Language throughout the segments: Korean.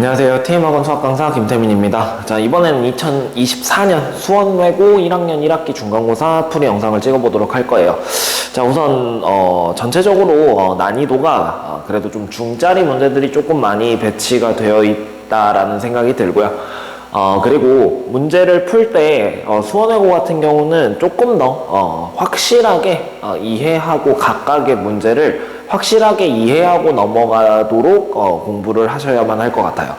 안녕하세요. TM학원 수학강사 김태민입니다. 자, 이번에는 2024년 수원외고 1학년 1학기 중간고사 풀이 영상을 찍어보도록 할 거예요. 자, 우선 전체적으로 난이도가 그래도 좀 중짜리 문제들이 조금 많이 배치가 되어 있다라는 생각이 들고요. 그리고 문제를 풀 때 수원외고 같은 경우는 조금 더 확실하게 이해하고 각각의 문제를 확실하게 이해하고 넘어가도록 공부를 하셔야만 할 것 같아요.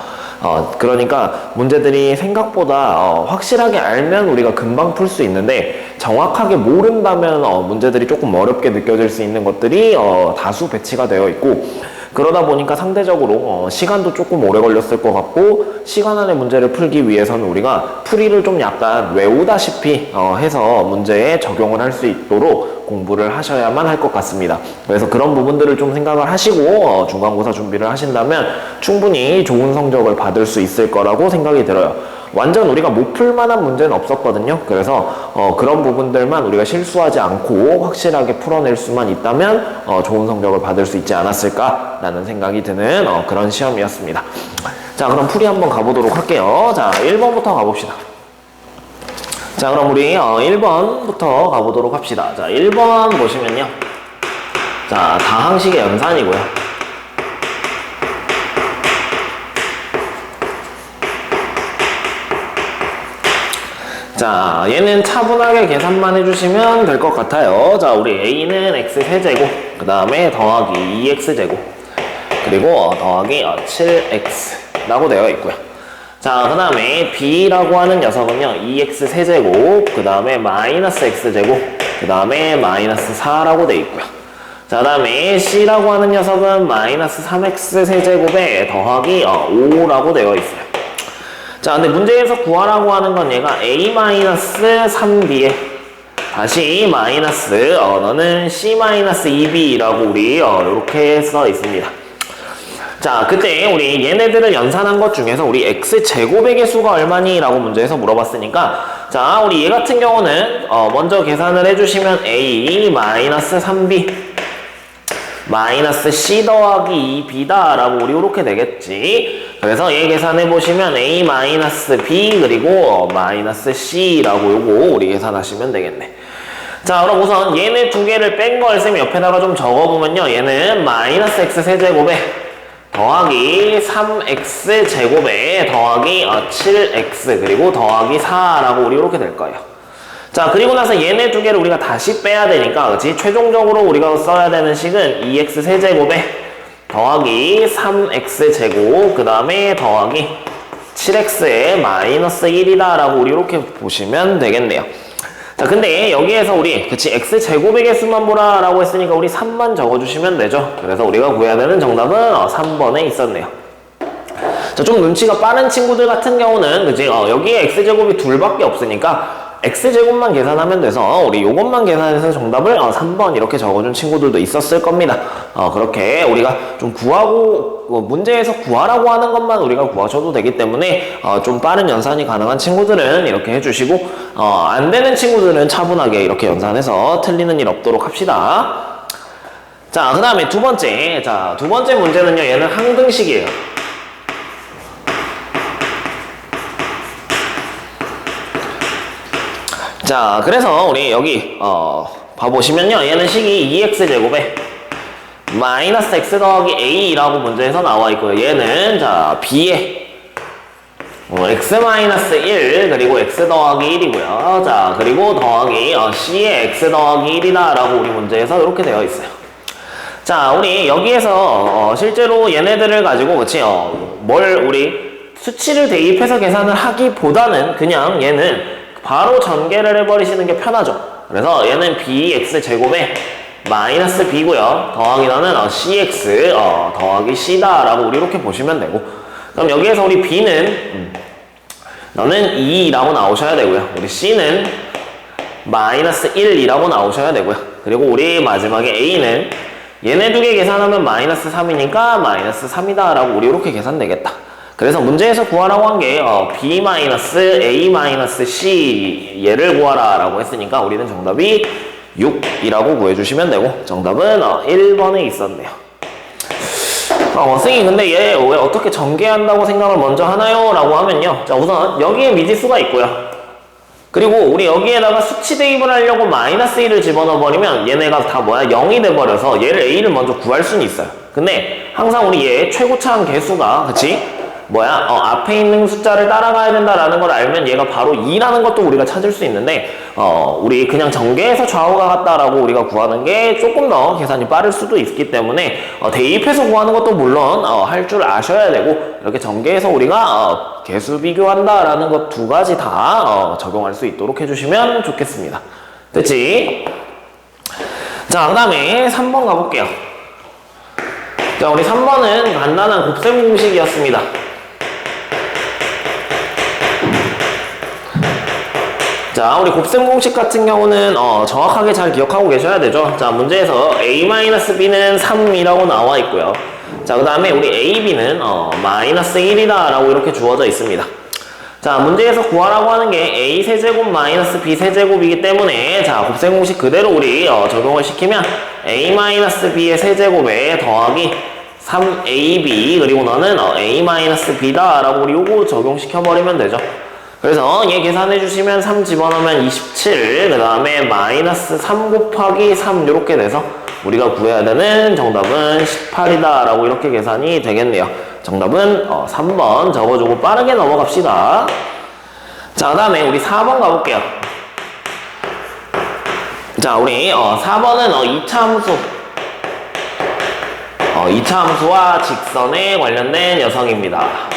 그러니까 문제들이 생각보다 확실하게 알면 우리가 금방 풀 수 있는데 정확하게 모른다면 문제들이 조금 어렵게 느껴질 수 있는 것들이 다수 배치가 되어 있고, 그러다 보니까 상대적으로 시간도 조금 오래 걸렸을 것 같고, 시간 안에 문제를 풀기 위해서는 우리가 풀이를 좀 약간 외우다시피 해서 문제에 적용을 할 수 있도록 공부를 하셔야만 할 것 같습니다. 그래서 그런 부분들을 좀 생각을 하시고 중간고사 준비를 하신다면 충분히 좋은 성적을 받을 수 있을 거라고 생각이 들어요. 완전 우리가 못 풀만한 문제는 없었거든요. 그래서 그런 부분들만 우리가 실수하지 않고 확실하게 풀어낼 수만 있다면 좋은 성적을 받을 수 있지 않았을까라는 생각이 드는 그런 시험이었습니다. 자, 그럼 풀이 한번 가보도록 할게요. 자, 1번부터 가봅시다. 자, 그럼 우리 1번부터 가보도록 합시다. 자, 1번 보시면요. 자, 다항식의 연산이고요. 자, 얘는 차분하게 계산만 해주시면 될 것 같아요. 자, 우리 A는 X세제곱, 그 다음에 더하기 2X제곱, 그리고 더하기 7X라고 되어 있고요. 자, 그 다음에 B라고 하는 녀석은요, 2X세제곱, 그 다음에 마이너스 X제곱, 그 다음에 마이너스 4라고 되어 있고요. 자, 그 다음에 C라고 하는 녀석은 마이너스 3X세제곱에 더하기 5라고 되어 있어요. 자, 근데 문제에서 구하라고 하는 건 얘가 A-3B에 다시 마이너스 너는 C-2B라고 우리 이렇게 써 있습니다. 자, 그때 우리 얘네들을 연산한 것 중에서 우리 X제곱의 개수가 얼마니? 라고 문제에서 물어봤으니까, 자, 우리 얘 같은 경우는 먼저 계산을 해주시면 A-3B 마이너스 C 더하기 2B다 라고 우리 이렇게 되겠지. 그래서 얘 계산해 보시면 A 마이너스 B 그리고 마이너스 C 라고 요거 우리 계산하시면 되겠네. 자, 그럼 우선 얘네 두 개를 뺀 걸 쌤이 옆에다가 좀 적어보면요, 얘는 마이너스 X 세제곱에 더하기 3X 제곱에 더하기 7X 그리고 더하기 4라고 우리 이렇게 될 거예요. 자, 그리고 나서 얘네 두 개를 우리가 다시 빼야 되니까, 그치? 최종적으로 우리가 써야 되는 식은 2X 세제곱에 더하기 3X 제곱, 그 다음에 더하기 7X에 마이너스 1이다 라고 우리 이렇게 보시면 되겠네요. 자, 근데 여기에서 우리, 그치? X 제곱의 개수만 보라 라고 했으니까 우리 3만 적어주시면 되죠. 그래서 우리가 구해야 되는 정답은 3번에 있었네요. 자, 좀 눈치가 빠른 친구들 같은 경우는, 그치? 여기에 X제곱이 둘밖에 없으니까 X제곱만 계산하면 돼서 우리 요것만 계산해서 정답을 3번 이렇게 적어준 친구들도 있었을 겁니다. 그렇게 우리가 좀 구하고, 문제에서 구하라고 하는 것만 우리가 구하셔도 되기 때문에 좀 빠른 연산이 가능한 친구들은 이렇게 해주시고, 안 되는 친구들은 차분하게 이렇게 연산해서 틀리는 일 없도록 합시다. 자, 그 다음에 두 번째. 자, 두 번째 문제는요, 얘는 항등식이에요. 자, 그래서 우리 여기 봐보시면요, 얘는 식이 2X제곱에 마이너스 X 더하기 A라고 문제에서 나와 있고요. 얘는 자, B에 X 마이너스 1 그리고 X 더하기 1이고요. 자, 그리고 더하기 C에 X 더하기 1이다 라고 우리 문제에서 이렇게 되어 있어요. 자, 우리 여기에서 실제로 얘네들을 가지고, 그치? 뭘 우리 수치를 대입해서 계산을 하기보다는 그냥 얘는 바로 전개를 해버리시는 게 편하죠. 그래서 얘는 bx제곱에 마이너스 b고요. 더하기 너는 cx 더하기 c다 라고 우리 이렇게 보시면 되고, 그럼 여기에서 우리 b는 너는 2라고 나오셔야 되고요. 우리 c는 마이너스 1이라고 나오셔야 되고요. 그리고 우리 마지막에 a는 얘네 두 개 계산하면 마이너스 3이니까 마이너스 3이다 라고 우리 이렇게 계산되겠다. 그래서 문제에서 구하라고 한 게 B-A-C 얘를 구하라 라고 했으니까 우리는 정답이 6이라고 구해주시면 되고, 정답은 1번에 있었네요. 선생님 근데 얘 왜 어떻게 전개한다고 생각을 먼저 하나요? 라고 하면요. 자, 우선 여기에 미지수가 있고요. 그리고 우리 여기에다가 수치 대입을 하려고 마이너스 1을 집어넣어 버리면 얘네가 다 뭐야? 0이 돼버려서 얘를 A를 먼저 구할 수는 있어요. 근데 항상 우리 얘 최고차항 개수가 그치? 뭐야? 앞에 있는 숫자를 따라가야 된다라는 걸 알면 얘가 바로 2라는 것도 우리가 찾을 수 있는데 우리 그냥 전개해서 좌우가 같다라고 우리가 구하는 게 조금 더 계산이 빠를 수도 있기 때문에 대입해서 구하는 것도 물론 할 줄 아셔야 되고 이렇게 전개해서 우리가 개수 비교한다라는 것 두 가지 다 적용할 수 있도록 해주시면 좋겠습니다. 됐지? 자, 그 다음에 3번 가볼게요. 자, 우리 3번은 간단한 곱셈 공식이었습니다. 자, 우리 곱셈 공식 같은 경우는 정확하게 잘 기억하고 계셔야 되죠. 자, 문제에서 a-b는 3이라고 나와 있고요. 자, 그 다음에 우리 a,b는 마이너스 1이다 라고 이렇게 주어져 있습니다. 자, 문제에서 구하라고 하는 게 a 세제곱 마이너스 b 세제곱이기 때문에 자, 곱셈 공식 그대로 우리 적용을 시키면 a 마이너스 b의 세제곱에 더하기 3ab 그리고 너는 a 마이너스 b다 라고 우리 요거 적용시켜버리면 되죠. 그래서 얘 계산해 주시면 3 집어넣으면 27, 그 다음에 마이너스 3 곱하기 3 이렇게 돼서 우리가 구해야 되는 정답은 18이다 라고 이렇게 계산이 되겠네요. 정답은 3번 적어주고 빠르게 넘어갑시다. 자, 그 다음에 우리 4번 가볼게요. 자, 우리 4번은 2차 함수 2차 함수와 직선에 관련된 녀석입니다.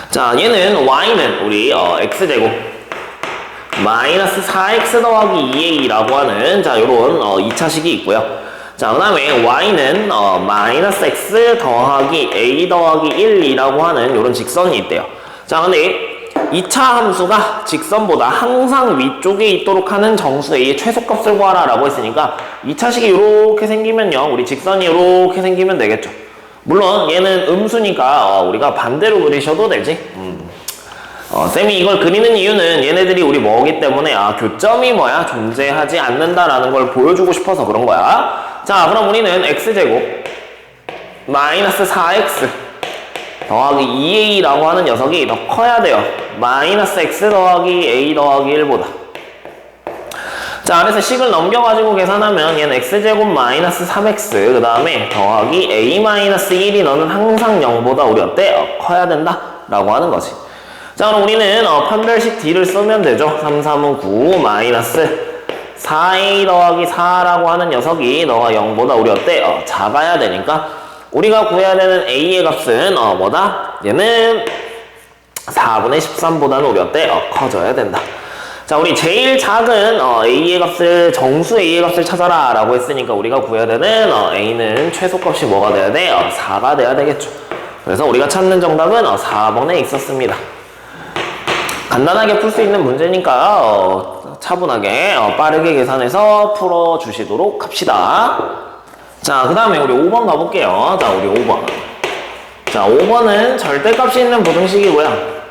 자, 얘는 y는 우리 x제곱 마이너스 4x 더하기 2a라고 하는 자, 요런 2차식이 있고요. 자, 그 다음에 y는 마이너스 x 더하기 a 더하기 1이라고 하는 요런 직선이 있대요. 자, 근데 2차 함수가 직선보다 항상 위쪽에 있도록 하는 정수 a의 최소값을 구하라 라고 했으니까 2차식이 이렇게 생기면요, 우리 직선이 이렇게 생기면 되겠죠. 물론 얘는 음수니까 우리가 반대로 그리셔도 되지. 쌤이 이걸 그리는 이유는 얘네들이 우리 뭐기 때문에 교점이 뭐야? 존재하지 않는다라는 걸 보여주고 싶어서 그런 거야. 자, 그럼 우리는 x제곱 마이너스 4x 더하기 2a라고 하는 녀석이 더 커야 돼요. 마이너스 x 더하기 a 더하기 1보다. 자, 그래서 식을 넘겨가지고 계산하면 얘는 x제곱 마이너스 3x 그 다음에 더하기 a 마이너스 1이 너는 항상 0보다 우리 어때? 커야 된다 라고 하는 거지. 자, 그럼 우리는 판별식 d를 쓰면 되죠. 3, 3은 9 마이너스 4a 더하기 4라고 하는 녀석이 너가 0보다 우리 어때? 작아야 되니까 우리가 구해야 되는 a의 값은 뭐다? 얘는 4분의 13보다는 우리 어때? 커져야 된다. 자, 우리 제일 작은 a의 값을 정수 a의 값을 찾아라 라고 했으니까 우리가 구해야 되는 a는 최소값이 뭐가 돼야 돼? 4가 돼야 되겠죠. 그래서 우리가 찾는 정답은 4번에 있었습니다. 간단하게 풀 수 있는 문제니까 차분하게 빠르게 계산해서 풀어주시도록 합시다. 자, 그 다음에 우리 5번 가볼게요. 자, 우리 5번. 자, 5번은 절대값이 있는 부등식이고요.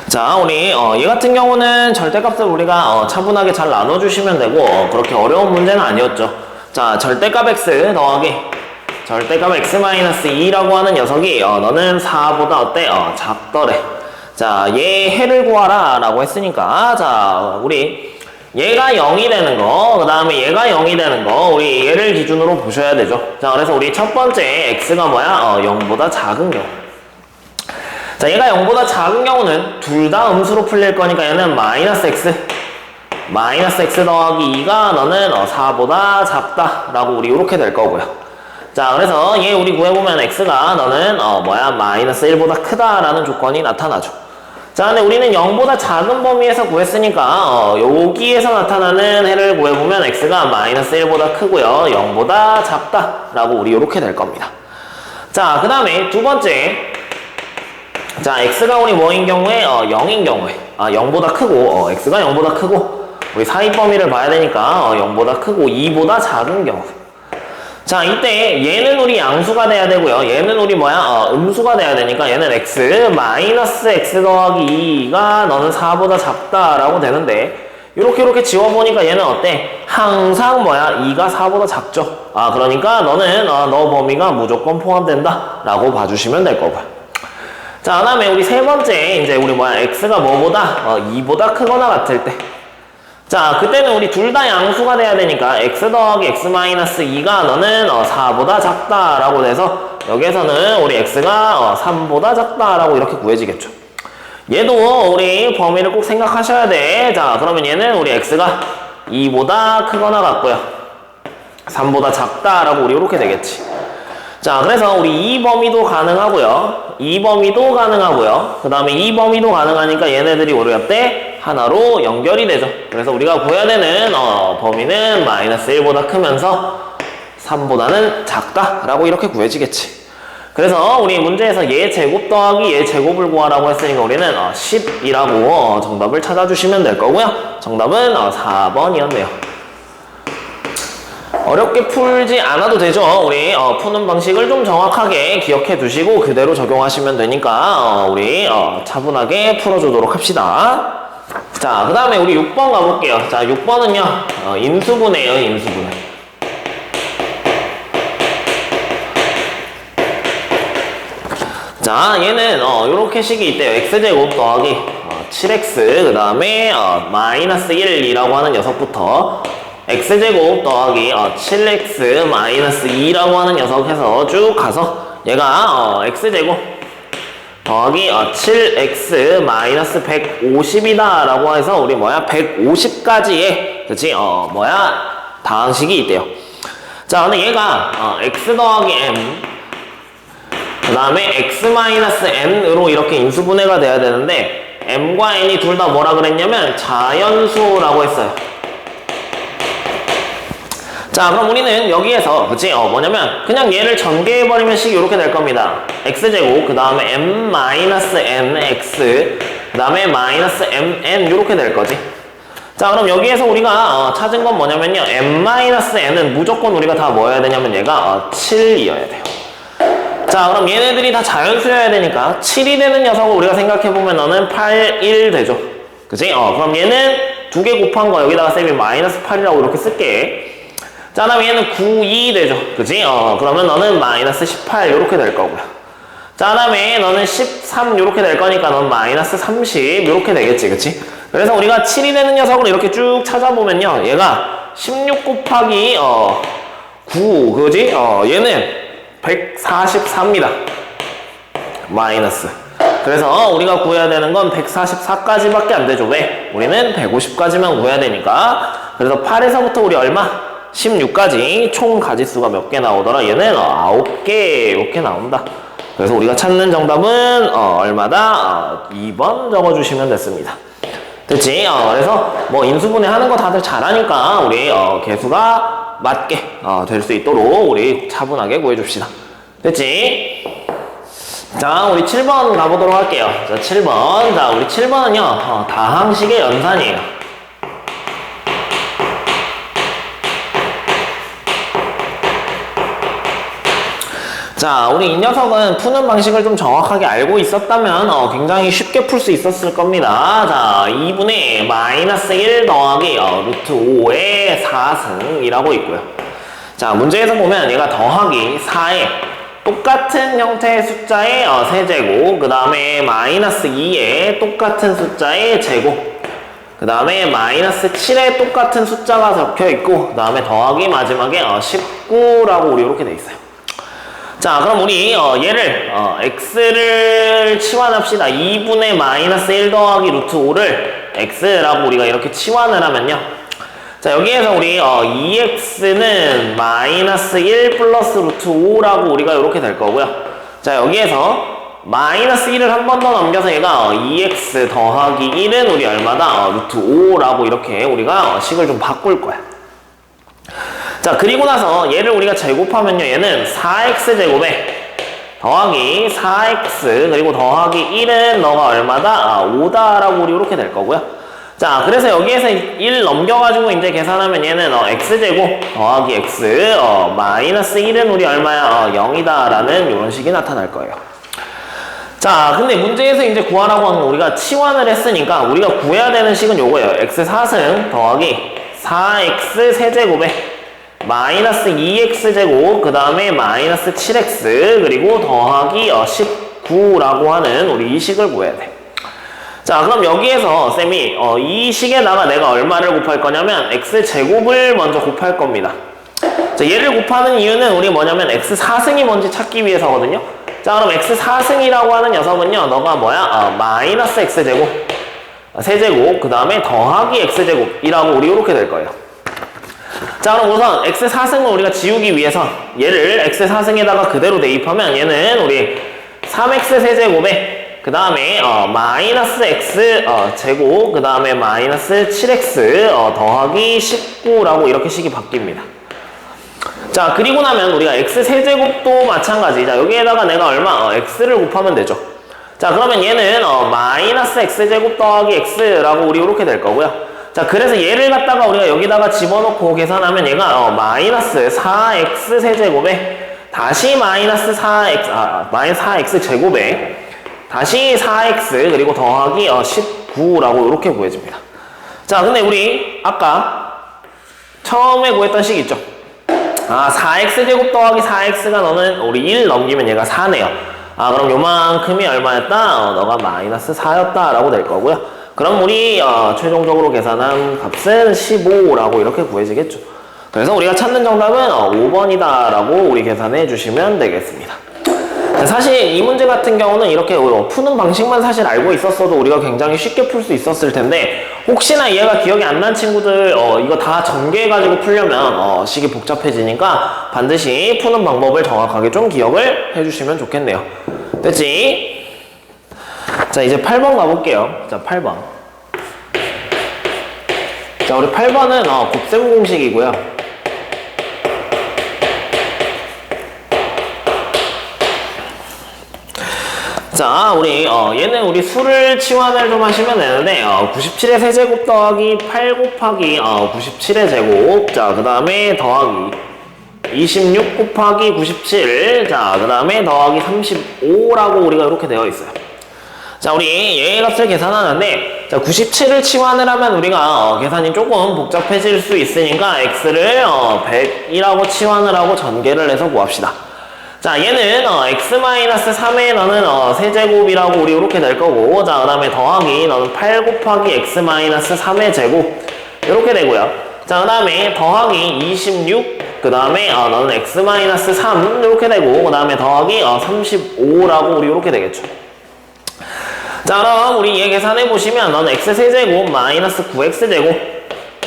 자, 우리 얘 같은 경우는 절대값을 우리가 차분하게 잘 나눠주시면 되고 그렇게 어려운 문제는 아니었죠. 자, 절대값 x 더하기 절대값 x-2라고 하는 녀석이 너는 4보다 어때? 작더래. 자, 얘 해를 구하라 라고 했으니까 자, 우리 얘가 0이 되는 거, 그 다음에 얘가 0이 되는 거 우리 얘를 기준으로 보셔야 되죠. 자, 그래서 우리 첫 번째 x가 뭐야? 0보다 작은 경우. 자, 얘가 0보다 작은 경우는 둘 다 음수로 풀릴 거니까 얘는 마이너스 x 더하기 2가 너는 4보다 작다 라고 우리 이렇게 될 거고요. 자, 그래서 얘 우리 구해보면 x가 너는 뭐야? 마이너스 1보다 크다 라는 조건이 나타나죠. 자, 근데 우리는 0보다 작은 범위에서 구했으니까 여기에서 나타나는 해를 구해보면 x가 마이너스 1보다 크고요 0보다 작다 라고 우리 이렇게 될 겁니다. 자, 그 다음에 두 번째, 자, x가 우리 뭐인 경우에 0인 경우에 0보다 크고 x가 0보다 크고 우리 사이 범위를 봐야 되니까 0보다 크고 2보다 작은 경우. 자, 이때 얘는 우리 양수가 돼야 되고요. 얘는 우리 뭐야? 음수가 돼야 되니까 얘는 x 마이너스 x 더하기 2가 너는 4보다 작다라고 되는데 이렇게 지워보니까 얘는 어때? 항상 뭐야? 2가 4보다 작죠. 그러니까 너는 너 범위가 무조건 포함된다 라고 봐주시면 될 거고요. 자, 그 다음에 우리 세 번째 이제 우리 뭐야? x가 뭐보다? 2보다 크거나 같을 때. 자, 그때는 우리 둘 다 양수가 돼야 되니까 x 더하기 x 마이너스 2가 너는 4보다 작다라고 돼서 여기에서는 우리 x가 3보다 작다라고 이렇게 구해지겠죠. 얘도 우리 범위를 꼭 생각하셔야 돼. 자, 그러면 얘는 우리 x가 2보다 크거나 같고요. 3보다 작다라고 우리 이렇게 되겠지. 자, 그래서 우리 이 범위도 가능하고요. 이 범위도 가능하고요. 그 다음에 이 범위도 가능하니까 얘네들이 우리 어때? 하나로 연결이 되죠. 그래서 우리가 구해야 되는 범위는 마이너스 1보다 크면서 3보다는 작다라고 이렇게 구해지겠지. 그래서 우리 문제에서 얘 제곱 더하기 얘 제곱을 구하라고 했으니까 우리는 10이라고 정답을 찾아주시면 될 거고요. 정답은 4번이었네요. 어렵게 풀지 않아도 되죠. 우리 푸는 방식을 좀 정확하게 기억해 두시고 그대로 적용하시면 되니까 우리 차분하게 풀어주도록 합시다. 자, 그 다음에 우리 6번 가볼게요. 자, 6번은요 인수분해예요. 인수분해. 자, 얘는 요렇게 식이 있대요. x제곱 더하기 7x 그 다음에 마이너스 1이라고 하는 녀석부터 x제곱 더하기 7x 마이너스 2라고 하는 녀석에서 쭉 가서 얘가 x제곱 더하기 7x 마이너스 150이다 라고 해서 우리 뭐야 150까지의 그치 뭐야 다항식이 있대요. 자, 근데 얘가 x 더하기 m 그 다음에 x 마이너스 n으로 이렇게 인수분해가 돼야 되는데 m과 n이 둘 다 뭐라 그랬냐면 자연수라고 했어요. 자, 그럼 우리는 여기에서 그치 뭐냐면 그냥 얘를 전개해버리면 식이 이렇게 될 겁니다. x제곱 그 다음에 m 마이너스 n x 그 다음에 마이너스 m n 이렇게 될 거지. 자, 그럼 여기에서 우리가 찾은 건 뭐냐면요 m 마이너스 n은 무조건 우리가 다 뭐 해야 되냐면 얘가 7이어야 돼요. 자, 그럼 얘네들이 다 자연수여야 되니까 7이 되는 녀석을 우리가 생각해보면 너는 8, 1 되죠. 그치? 그럼 얘는 두 개 곱한 거 여기다가 쌤이 마이너스 8이라고 이렇게 쓸게. 자, 그다음에 얘는 9, 2 되죠. 그치? 그러면 너는 마이너스 18 이렇게 될 거고요. 자, 그다음에 너는 13 이렇게 될 거니까 넌 마이너스 30 이렇게 되겠지. 그치? 그래서 우리가 7이 되는 녀석을 이렇게 쭉 찾아보면요 얘가 16 곱하기 9 그지? 얘는 144입니다. 마이너스. 그래서 우리가 구해야 되는 건 144까지밖에 안 되죠. 왜? 우리는 150까지만 구해야 되니까. 그래서 8에서부터 우리 얼마? 16까지 총 가지수가 몇 개 나오더라? 얘는 9개 이렇게 나온다. 그래서 우리가 찾는 정답은 얼마다? 2번 적어주시면 됐습니다. 됐지? 그래서 뭐 인수분해 하는 거 다들 잘하니까 우리 개수가 맞게 될 수 있도록 우리 차분하게 구해줍시다. 됐지? 자, 우리 7번 가보도록 할게요. 자, 7번. 자, 우리 7번은요 다항식의 연산이에요. 자, 우리 이 녀석은 푸는 방식을 좀 정확하게 알고 있었다면 굉장히 쉽게 풀 수 있었을 겁니다. 자, 2분의 마이너스 1 더하기 루트 5의 4승이라고 있고요. 자, 문제에서 보면 얘가 더하기 4에 똑같은 형태의 숫자의 세제곱 그 다음에 마이너스 2에 똑같은 숫자의 제곱 그 다음에 마이너스 7에 똑같은 숫자가 적혀있고 그 다음에 더하기 마지막에 19라고 우리 이렇게 돼 있어요. 자, 그럼 우리 얘를 x를 치환합시다. 2분의 마이너스 1 더하기 루트 5를 x라고 우리가 이렇게 치환을 하면요. 자, 여기에서 우리 2x는 마이너스 1 플러스 루트 5라고 우리가 이렇게 될 거고요. 자, 여기에서 마이너스 1을 한 번 더 넘겨서 얘가 2x 더하기 1은 우리 얼마다? 루트 5라고 이렇게 우리가 식을 좀 바꿀 거야. 자, 그리고 나서 얘를 우리가 제곱하면요 얘는 4x제곱에 더하기 4x 그리고 더하기 1은 너가 얼마다? 5다라고 우리 이렇게 될 거고요. 자, 그래서 여기에서 1 넘겨가지고 이제 계산하면 얘는 x제곱 더하기 x 마이너스 1은 우리 얼마야? 0이다 라는 이런 식이 나타날 거예요. 자, 근데 문제에서 이제 구하라고 하는 거 우리가 치환을 했으니까 우리가 구해야 되는 식은 요거예요. x 4승 더하기 4x 세제곱에 마이너스 2x제곱 그 다음에 마이너스 7x 그리고 더하기 19라고 하는 우리 이 식을 구해야 돼. 자, 그럼 여기에서 쌤이 이 식에다가 내가 얼마를 곱할 거냐면 x제곱을 먼저 곱할 겁니다. 자, 얘를 곱하는 이유는 우리 뭐냐면 x 4승이 뭔지 찾기 위해서거든요. 자, 그럼 x 4승이라고 하는 녀석은요 너가 뭐야? 마이너스 x제곱 세제곱 그 다음에 더하기 x제곱이라고 우리 이렇게 될 거예요. 자, 그럼 우선 x 4승을 우리가 지우기 위해서 얘를 x 4승에다가 그대로 대입하면 얘는 우리 3x 세제곱에 그 다음에 마이너스 x 제곱 그 다음에 마이너스 7x 더하기 19라고 이렇게 식이 바뀝니다. 자, 그리고 나면 우리가 x 세제곱도 마찬가지. 자, 여기에다가 내가 얼마? x를 곱하면 되죠. 자, 그러면 얘는 마이너스 x제곱 더하기 x라고 우리 이렇게 될 거고요. 자, 그래서 얘를 갖다가 우리가 여기다가 집어넣고 계산하면 얘가 마이너스 4x 세제곱에 다시 마이너스 4x 제곱에 다시 4x 그리고 더하기 19라고 이렇게 구해집니다. 자, 근데 우리 아까 처음에 구했던 식 있죠? 4x 제곱 더하기 4x가 너는 우리 1 넘기면 얘가 4네요. 그럼 요만큼이 얼마였다? 너가 마이너스 4였다 라고 될 거고요. 그럼 우리 최종적으로 계산한 값은 15라고 이렇게 구해지겠죠. 그래서 우리가 찾는 정답은 5번이다 라고 우리 계산해 주시면 되겠습니다. 사실 이 문제 같은 경우는 이렇게 푸는 방식만 사실 알고 있었어도 우리가 굉장히 쉽게 풀 수 있었을 텐데 혹시나 얘가 기억이 안 난 친구들 이거 다 전개해가지고 풀려면 식이 복잡해지니까 반드시 푸는 방법을 정확하게 좀 기억을 해주시면 좋겠네요. 됐지? 자, 이제 8번 가볼게요. 자, 8번. 자, 우리 8번은 곱셈 공식이고요. 자, 우리 얘는 우리 수를 치환을 좀 하시면 되는데 97의 세제곱 더하기 8 곱하기 97의 제곱 자, 그 다음에 더하기 26 곱하기 97 자, 그 다음에 더하기 35라고 우리가 이렇게 되어 있어요. 자, 우리 얘의 값을 계산하는데 자, 97을 치환을 하면 우리가 계산이 조금 복잡해질 수 있으니까 x를 100이라고 치환을 하고 전개를 해서 구합시다. 자, 얘는 x-3에 너는 세제곱이라고 우리 이렇게 될 거고 자, 그 다음에 더하기 너는 8 곱하기 x-3의 제곱 이렇게 되고요. 자, 그 다음에 더하기 26 그 다음에 너는 x-3 이렇게 되고 그 다음에 더하기 35라고 우리 이렇게 되겠죠. 자, 그럼 우리 얘 계산해 보시면 너는 x세제곱 마이너스 9x제곱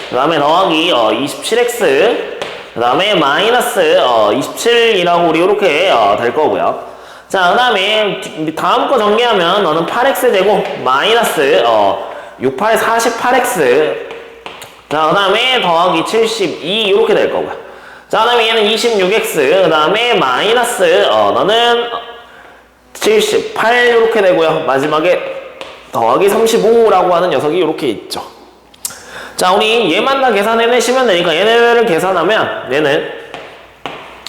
그 다음에 더하기 27x 그 다음에 마이너스 27이라고 우리 이렇게 될 거고요. 자, 그 다음에 다음 거 전개하면 너는 8x제곱 마이너스 68에 48x 자, 그 다음에 더하기 72 이렇게 될 거고요. 자, 그 다음에 얘는 26x 그 다음에 마이너스 너는 78 이렇게 되고요. 마지막에 더하기 35라고 하는 녀석이 이렇게 있죠. 자, 우리 얘만 다 계산해내시면 되니까 얘네를 계산하면 얘는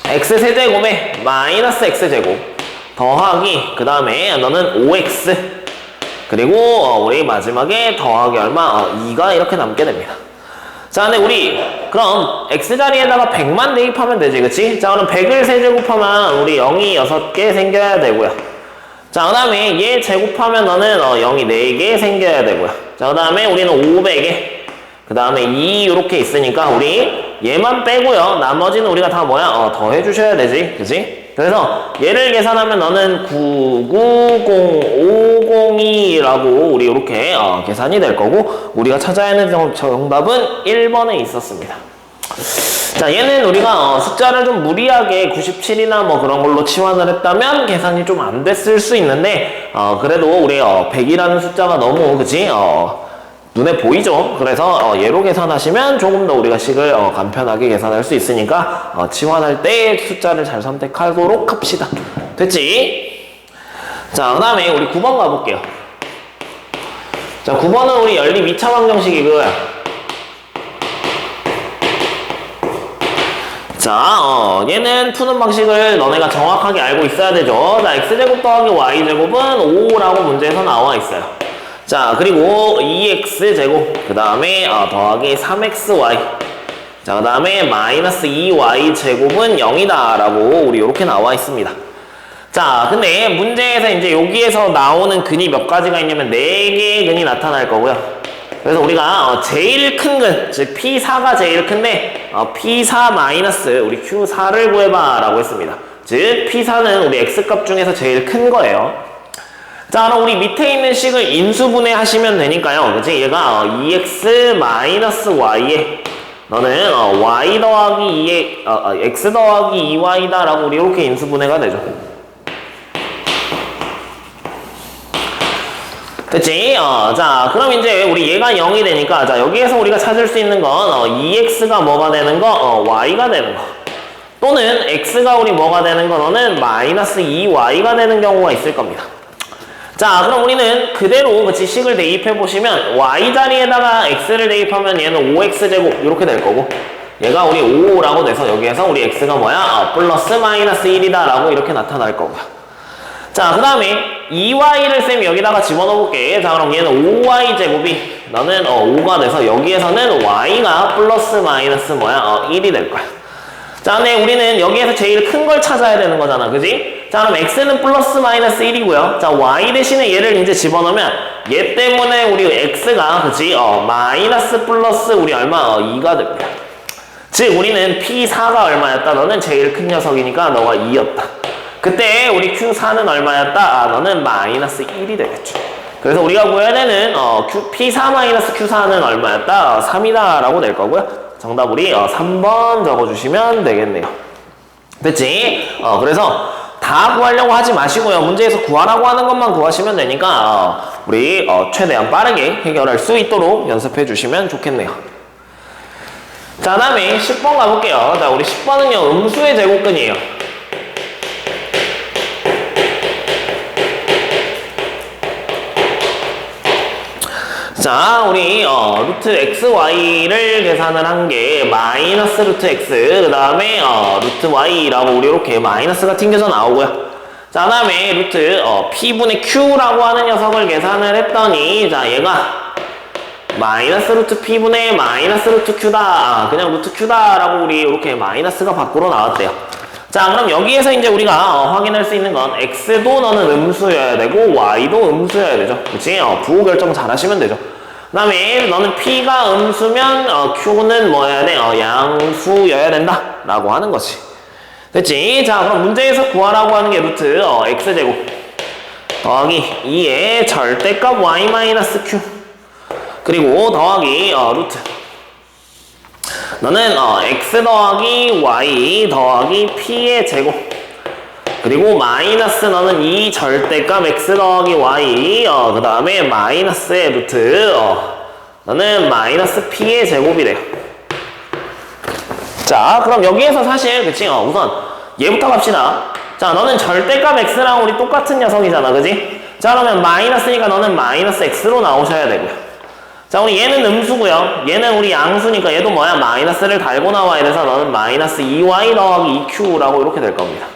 x세제곱에 마이너스 x제곱 더하기 그 다음에 너는 5x 그리고 우리 마지막에 더하기 얼마? 2가 이렇게 남게 됩니다. 자, 근데 우리 그럼 x자리에다가 100만 대입하면 되지, 그치? 자, 그럼 100을 세제곱하면 우리 0이 6개 생겨야 되고요. 자, 그 다음에 얘 제곱하면 너는 0이 4개 생겨야 되고요. 자, 그 다음에 우리는 500에 그 다음에 2 이렇게 있으니까 우리 얘만 빼고요. 나머지는 우리가 다 뭐야? 더 해주셔야 되지, 그치? 그래서 얘를 계산하면 너는 990502라고 우리 이렇게 계산이 될 거고 우리가 찾아야 하는 정답은 1번에 있었습니다. 자, 얘는 우리가 숫자를 좀 무리하게 97이나 뭐 그런 걸로 치환을 했다면 계산이 좀 안 됐을 수 있는데 그래도 우리 100이라는 숫자가 너무 그치? 눈에 보이죠? 그래서 얘로 계산하시면 조금 더 우리가 식을 간편하게 계산할 수 있으니까 치환할 때 숫자를 잘 선택하도록 합시다. 됐지? 자, 그 다음에 우리 9번 가볼게요. 자, 9번은 우리 연립 2차 방정식이고요. 자, 얘는 푸는 방식을 너네가 정확하게 알고 있어야 되죠. 자, x제곱 더하기 y제곱은 5라고 문제에서 나와 있어요. 자, 그리고 2x제곱, 그 다음에 더하기 3xy. 자, 그 다음에 마이너스 2y제곱은 0이다 라고 우리 이렇게 나와 있습니다. 자, 근데 문제에서 이제 여기에서 나오는 근이 몇 가지가 있냐면 4개의 근이 나타날 거고요. 그래서 우리가 제일 큰 근, 즉 P4가 제일 큰데 P4 마이너스 우리 Q4를 구해봐 라고 했습니다. 즉 P4는 우리 X값 중에서 제일 큰 거예요. 자, 그럼 우리 밑에 있는 식을 인수분해 하시면 되니까요. 그치? 얘가 2x 마이너스 y에 너는 y 더하기 2에 x 더하기 2y다 라고 우리 이렇게 인수분해가 되죠. 됐지? 자, 그럼 이제 우리 얘가 0이 되니까, 자, 여기에서 우리가 찾을 수 있는 건, 2x가 뭐가 되는 거, y가 되는 거. 또는, x가 우리 뭐가 되는 거, 너는 마이너스 2y가 되는 경우가 있을 겁니다. 자, 그럼 우리는 그대로, 그치, 식을 대입해보시면, y 자리에다가 x를 대입하면 얘는 5x제곱, 이렇게 될 거고, 얘가 우리 5라고 돼서 여기에서 우리 x가 뭐야? 플러스 마이너스 1이다 라고 이렇게 나타날 거고요. 자, 그 다음에 2y를 쌤이 여기다가 집어넣어 볼게. 자, 그럼 얘는 5y 제곱이 너는 5가 돼서 여기에서는 y가 플러스 마이너스 뭐야? 1이 될 거야. 자, 근데 우리는 여기에서 제일 큰 걸 찾아야 되는 거잖아. 그지? 자, 그럼 x는 플러스 마이너스 1이고요. 자, y 대신에 얘를 이제 집어넣으면 얘 때문에 우리 x가 그치? 마이너스 플러스 우리 얼마? 2가 됩니다. 즉, 우리는 P4가 얼마였다? 너는 제일 큰 녀석이니까 너가 2였다. 그때 우리 Q4는 얼마였다? 너는 마이너스 1이 되겠죠. 그래서 우리가 구해야 되는 P4 마이너스 Q4는 얼마였다? 3이다 라고 될 거고요. 정답 우리 3번 적어주시면 되겠네요. 됐지? 그래서 다 구하려고 하지 마시고요. 문제에서 구하라고 하는 것만 구하시면 되니까 우리 최대한 빠르게 해결할 수 있도록 연습해 주시면 좋겠네요. 자, 다음에 10번 가볼게요. 자, 우리 10번은요 음수의 제곱근이에요. 자, 우리 루트 xy를 계산을 한 게 마이너스 루트 x, 그 다음에 루트 y라고 우리 이렇게 마이너스가 튕겨져 나오고요. 자, 그 다음에 루트 p분의 q라고 하는 녀석을 계산을 했더니, 자, 얘가 마이너스 루트 p분의 마이너스 루트 q다, 그냥 루트 q다 라고 우리 이렇게 마이너스가 밖으로 나왔대요. 자, 그럼 여기에서 이제 우리가 확인할 수 있는 건 x도 너는 음수여야 되고 y도 음수여야 되죠. 그치? 부호 결정 잘 하시면 되죠. 그 다음에 너는 p가 음수면 q는 뭐여야 돼? 양수여야 된다 라고 하는 거지. 됐지? 자, 그럼 문제에서 구하라고 하는 게 루트 x제곱 더하기 2의 절대값 y-q 그리고 더하기 루트 너는 x 더하기 y 더하기 p의 제곱 그리고 마이너스 너는 이 절대값 x 더하기 y 그 다음에 마이너스의 루트 너는 마이너스 p의 제곱이래요. 자, 그럼 여기에서 사실 그치? 우선 얘부터 갑시다. 자, 너는 절대값 x랑 우리 똑같은 녀석이잖아. 그지? 자, 그러면 마이너스니까 너는 마이너스 x로 나오셔야 되고요. 자, 우리 얘는 음수고요. 얘는 우리 양수니까 얘도 뭐야? 마이너스를 달고 나와야 돼서 너는 마이너스 2y 더하기 2q라고 이렇게 될 겁니다.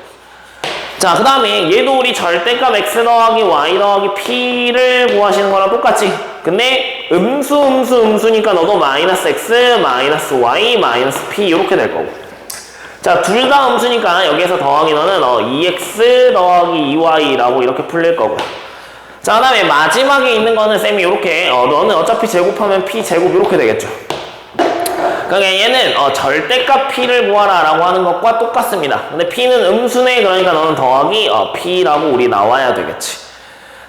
자, 그 다음에 얘도 우리 절대값 x 더하기 y 더하기 p를 구하시는 거랑 똑같지? 근데 음수니까 너도 마이너스 x, 마이너스 y, 마이너스 p 이렇게 될 거고. 자, 둘 다 음수니까 여기에서 더하기 너는 2x 더하기 2y라고 이렇게 풀릴 거고요. 자, 그 다음에 마지막에 있는 거는 쌤이 이렇게 너는 어차피 제곱하면 p제곱 이렇게 되겠죠. 그러니까 얘는 절대값 p를 구하라 라고 하는 것과 똑같습니다. 근데 p는 음수네. 그러니까 너는 더하기 p라고 우리 나와야 되겠지.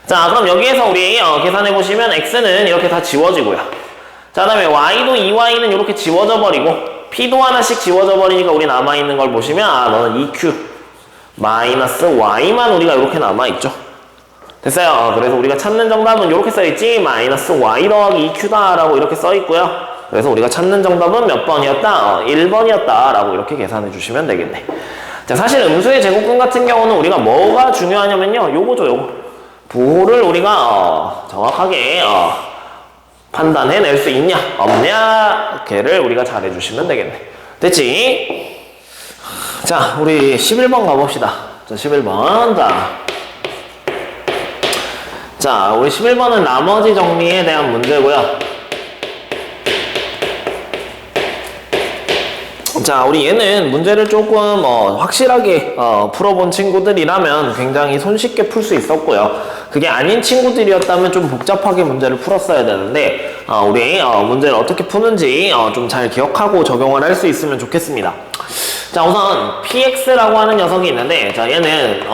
자, 그럼 여기에서 우리 계산해 보시면 x는 이렇게 다 지워지고요. 자, 그 다음에 y도 2y는 이렇게 지워져 버리고 p도 하나씩 지워져 버리니까 우리 남아있는 걸 보시면 너는 2q 마이너스 y만 우리가 이렇게 남아있죠. 됐어요. 그래서 우리가 찾는 정답은 이렇게 써있지. 마이너스 y 더하기 2q다 라고 이렇게 써있고요. 그래서 우리가 찾는 정답은 몇 번이었다? 1번이었다 라고 이렇게 계산해 주시면 되겠네. 자, 사실 음수의 제곱근 같은 경우는 우리가 뭐가 중요하냐면요, 요거죠. 요거 부호를 우리가 정확하게 판단해낼 수 있냐 없냐 걔를 우리가 잘해주시면 되겠네. 됐지? 자, 우리 11번 가봅시다. 자, 11번. 자, 우리 11번은 나머지 정리에 대한 문제고요. 자, 우리 얘는 문제를 조금 확실하게 풀어본 친구들이라면 굉장히 손쉽게 풀 수 있었고요. 그게 아닌 친구들이었다면 좀 복잡하게 문제를 풀었어야 되는데 우리 문제를 어떻게 푸는지 좀 잘 기억하고 적용을 할 수 있으면 좋겠습니다. 자, 우선 px라고 하는 녀석이 있는데, 자, 얘는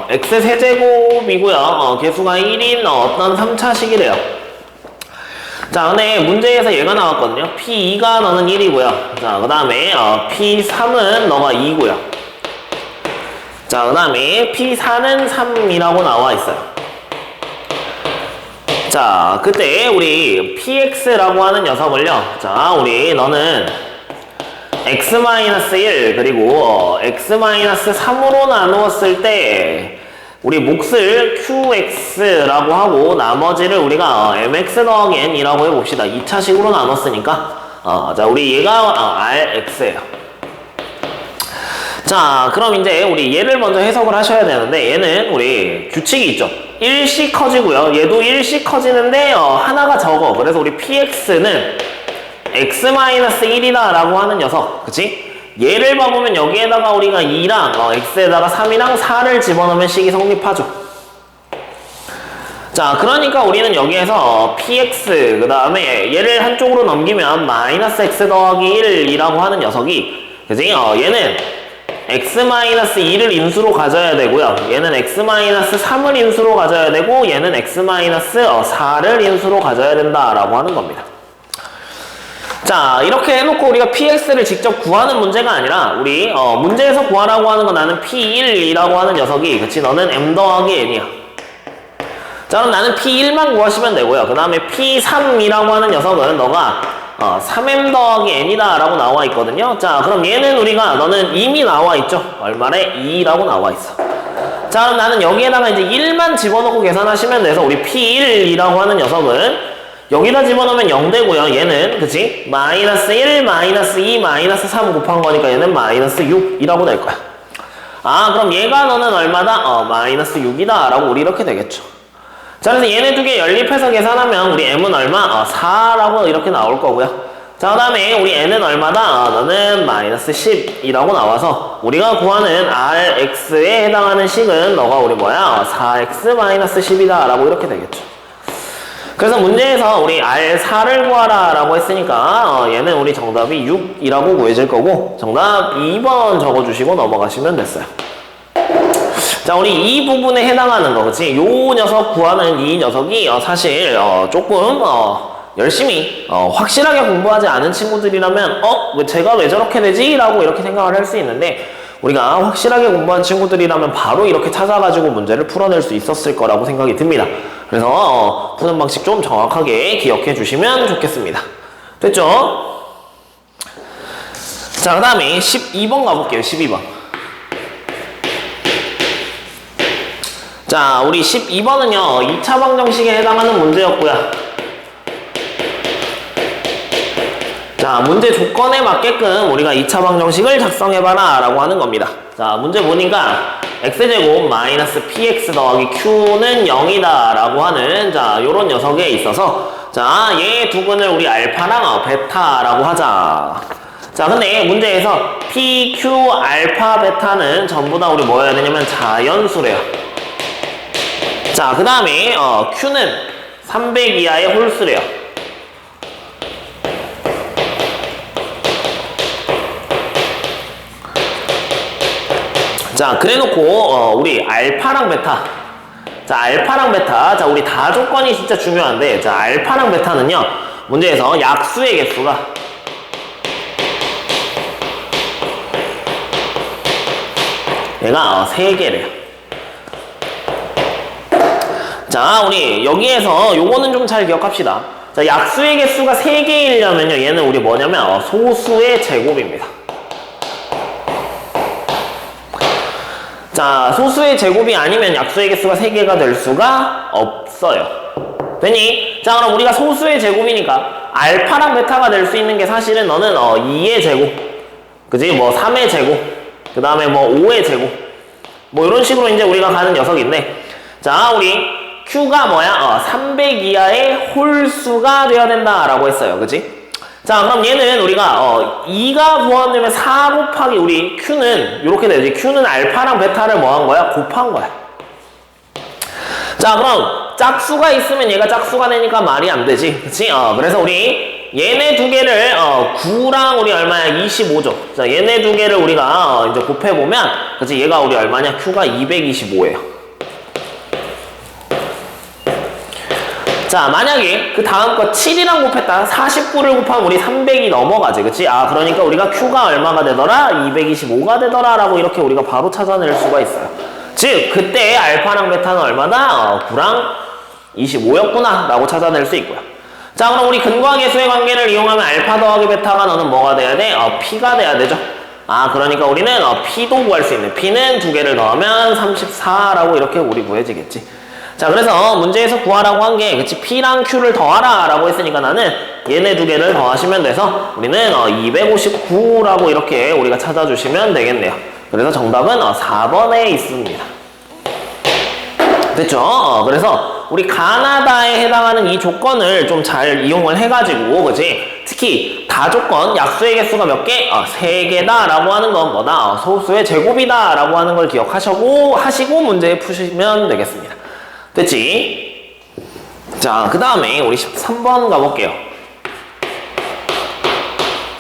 x 세제곱이고요. 개수가 1인 어떤 3차식이래요. 자, 근데 문제에서 얘가 나왔거든요. P2가 너는 1이고요. 자, 그 다음에 P3은 너가 2고요. 자, 그 다음에 P4는 3이라고 나와 있어요. 자, 그때 우리 PX라고 하는 녀석을요. 자, 우리 너는 x-1 그리고 x-3으로 나누었을 때 우리 몫을 qx라고 하고 나머지를 우리가 mx 더하기 n이라고 해봅시다. 2차식으로 나눴으니까 자, 우리 얘가 rx예요. 자, 그럼 이제 우리 얘를 먼저 해석을 하셔야 되는데, 얘는 우리 규칙이 있죠. 1씩 커지고요. 얘도 1씩 커지는데 하나가 적어. 그래서 우리 px는 x-1이다 라고 하는 녀석, 그치? 얘를 봐보면 여기에다가 우리가 2랑 x에다가 3이랑 4를 집어넣으면 식이 성립하죠. 자, 그러니까 우리는 여기에서 px 그 다음에 얘를 한쪽으로 넘기면 마이너스 x 더하기 1이라고 하는 녀석이, 그치? 얘는 x-2를 인수로 가져야 되고요. 얘는 x-3을 인수로 가져야 되고, 얘는 x-4를 인수로 가져야 된다라고 하는 겁니다. 자, 이렇게 해놓고 우리가 px를 직접 구하는 문제가 아니라 우리 문제에서 구하라고 하는 건 나는 p1이라고 하는 녀석이, 그치? 너는 m 더하기 n이야. 자, 그럼 나는 p1만 구하시면 되고요. 그 다음에 p3이라고 하는 녀석은 너가 3m 더하기 n이다 라고 나와 있거든요. 자, 그럼 얘는 우리가 너는 이미 나와 있죠. 얼마래? 2라고 나와 있어. 자, 그럼 나는 여기에다가 이제 1만 집어넣고 계산하시면 돼서 우리 p1이라고 하는 녀석은 여기다 집어넣으면 0 되고요. 얘는, 그치? 마이너스 1, 마이너스 2, 마이너스 3 곱한 거니까 얘는 마이너스 6이라고 될 거야. 그럼 얘가 너는 얼마다? 마이너스 6이다 라고 우리 이렇게 되겠죠. 자, 그래서 얘네 두 개 연립해서 계산하면 우리 m은 얼마? 4라고 이렇게 나올 거고요. 자, 그 다음에 우리 n은 얼마다? 너는 마이너스 10이라고 나와서 우리가 구하는 rx에 해당하는 식은 너가 우리 뭐야? 4x 마이너스 10이다 라고 이렇게 되겠죠. 그래서 문제에서 우리 R4를 구하라 라고 했으니까 얘는 우리 정답이 6이라고 구해질 거고, 정답 2번 적어주시고 넘어가시면 됐어요. 자, 우리 이 부분에 해당하는 거, 그치? 요 녀석 구하는 이 녀석이 사실 조금 열심히 확실하게 공부하지 않은 친구들이라면 제가 왜 저렇게 되지? 라고 이렇게 생각을 할 수 있는데, 우리가 확실하게 공부한 친구들이라면 바로 이렇게 찾아가지고 문제를 풀어낼 수 있었을 거라고 생각이 듭니다. 그래서 푸는 방식 좀 정확하게 기억해 주시면 좋겠습니다. 됐죠? 자, 그 다음에 12번 가볼게요. 12번. 자, 우리 12번은요 2차 방정식에 해당하는 문제였고요. 자, 문제 조건에 맞게끔 우리가 2차 방정식을 작성해봐라 라고 하는 겁니다. 자, 문제 보니까 x제곱 마이너스 px 더하기 q는 0이다 라고 하는 요런 녀석에 있어서 얘 두 근을 우리 알파랑 베타라고 하자. 자, 근데 문제에서 p, q, 알파, 베타는 전부 다 우리 뭐 해야 되냐면 자연수래요. 자, 그 다음에 q는 300 이하의 홀수래요. 자, 그래놓고 우리 알파랑 베타, 자, 알파랑 베타, 자, 우리 다 조건이 진짜 중요한데, 자, 알파랑 베타는요 문제에서 약수의 개수가 얘가 3개래요. 자, 우리 여기에서 요거는 좀 잘 기억합시다. 자, 약수의 개수가 3개이려면요 얘는 우리 뭐냐면 소수의 제곱입니다. 자, 소수의 제곱이 아니면 약수의 개수가 3개가 될 수가 없어요. 됐니? 자, 그럼 우리가 소수의 제곱이니까 알파랑 베타가 될 수 있는 게 사실은 너는 2의 제곱, 그지? 뭐 3의 제곱, 그 다음에 뭐 5의 제곱, 뭐 이런 식으로 이제 우리가 가는 녀석인데, 자, 우리 Q가 뭐야? 300 이하의 홀수가 되어야 된다라고 했어요. 그지? 자, 그럼 얘는 우리가 2가 부합되면 4 곱하기 우리 Q는 이렇게 되지. Q는 알파랑 베타를 뭐 한 거야? 곱한 거야. 자, 그럼 짝수가 있으면 얘가 짝수가 되니까 말이 안 되지. 그치? 그래서 우리 얘네 두 개를 9랑 우리 얼마야? 25죠. 자, 얘네 두 개를 우리가 이제 곱해보면, 그치? 얘가 우리 얼마냐? Q가 225예요. 자, 만약에 그 다음 거 7이랑 곱했다. 49를 곱하면 우리 300이 넘어가지. 그치? 그러니까 우리가 Q가 얼마가 되더라? 225가 되더라. 라고 이렇게 우리가 바로 찾아낼 수가 있어요. 즉, 그때 알파랑 베타는 얼마다? 9랑 25였구나. 라고 찾아낼 수 있고요. 자, 그럼 우리 근과 계수의 관계를 이용하면 알파 더하기 베타가 너는 뭐가 돼야 돼? P가 돼야 되죠. 그러니까 우리는 P도 구할 수 있는. P는 두 개를 더하면 34라고 이렇게 우리 구해지겠지. 자, 그래서 문제에서 구하라고 한 게, 그치, P랑 Q를 더하라 라고 했으니까 나는 얘네 두 개를 더하시면 돼서 우리는 259라고 이렇게 우리가 찾아주시면 되겠네요. 그래서 정답은 4번에 있습니다. 됐죠? 그래서 우리 가나다에 해당하는 이 조건을 좀 잘 이용을 해가지고, 그치? 특히 다조건, 약수의 개수가 몇 개? 3개다 라고 하는 건 뭐다? 소수의 제곱이다 라고 하는 걸 하시고 문제 푸시면 되겠습니다. 됐지? 자, 그 다음에 우리 13번 가볼게요.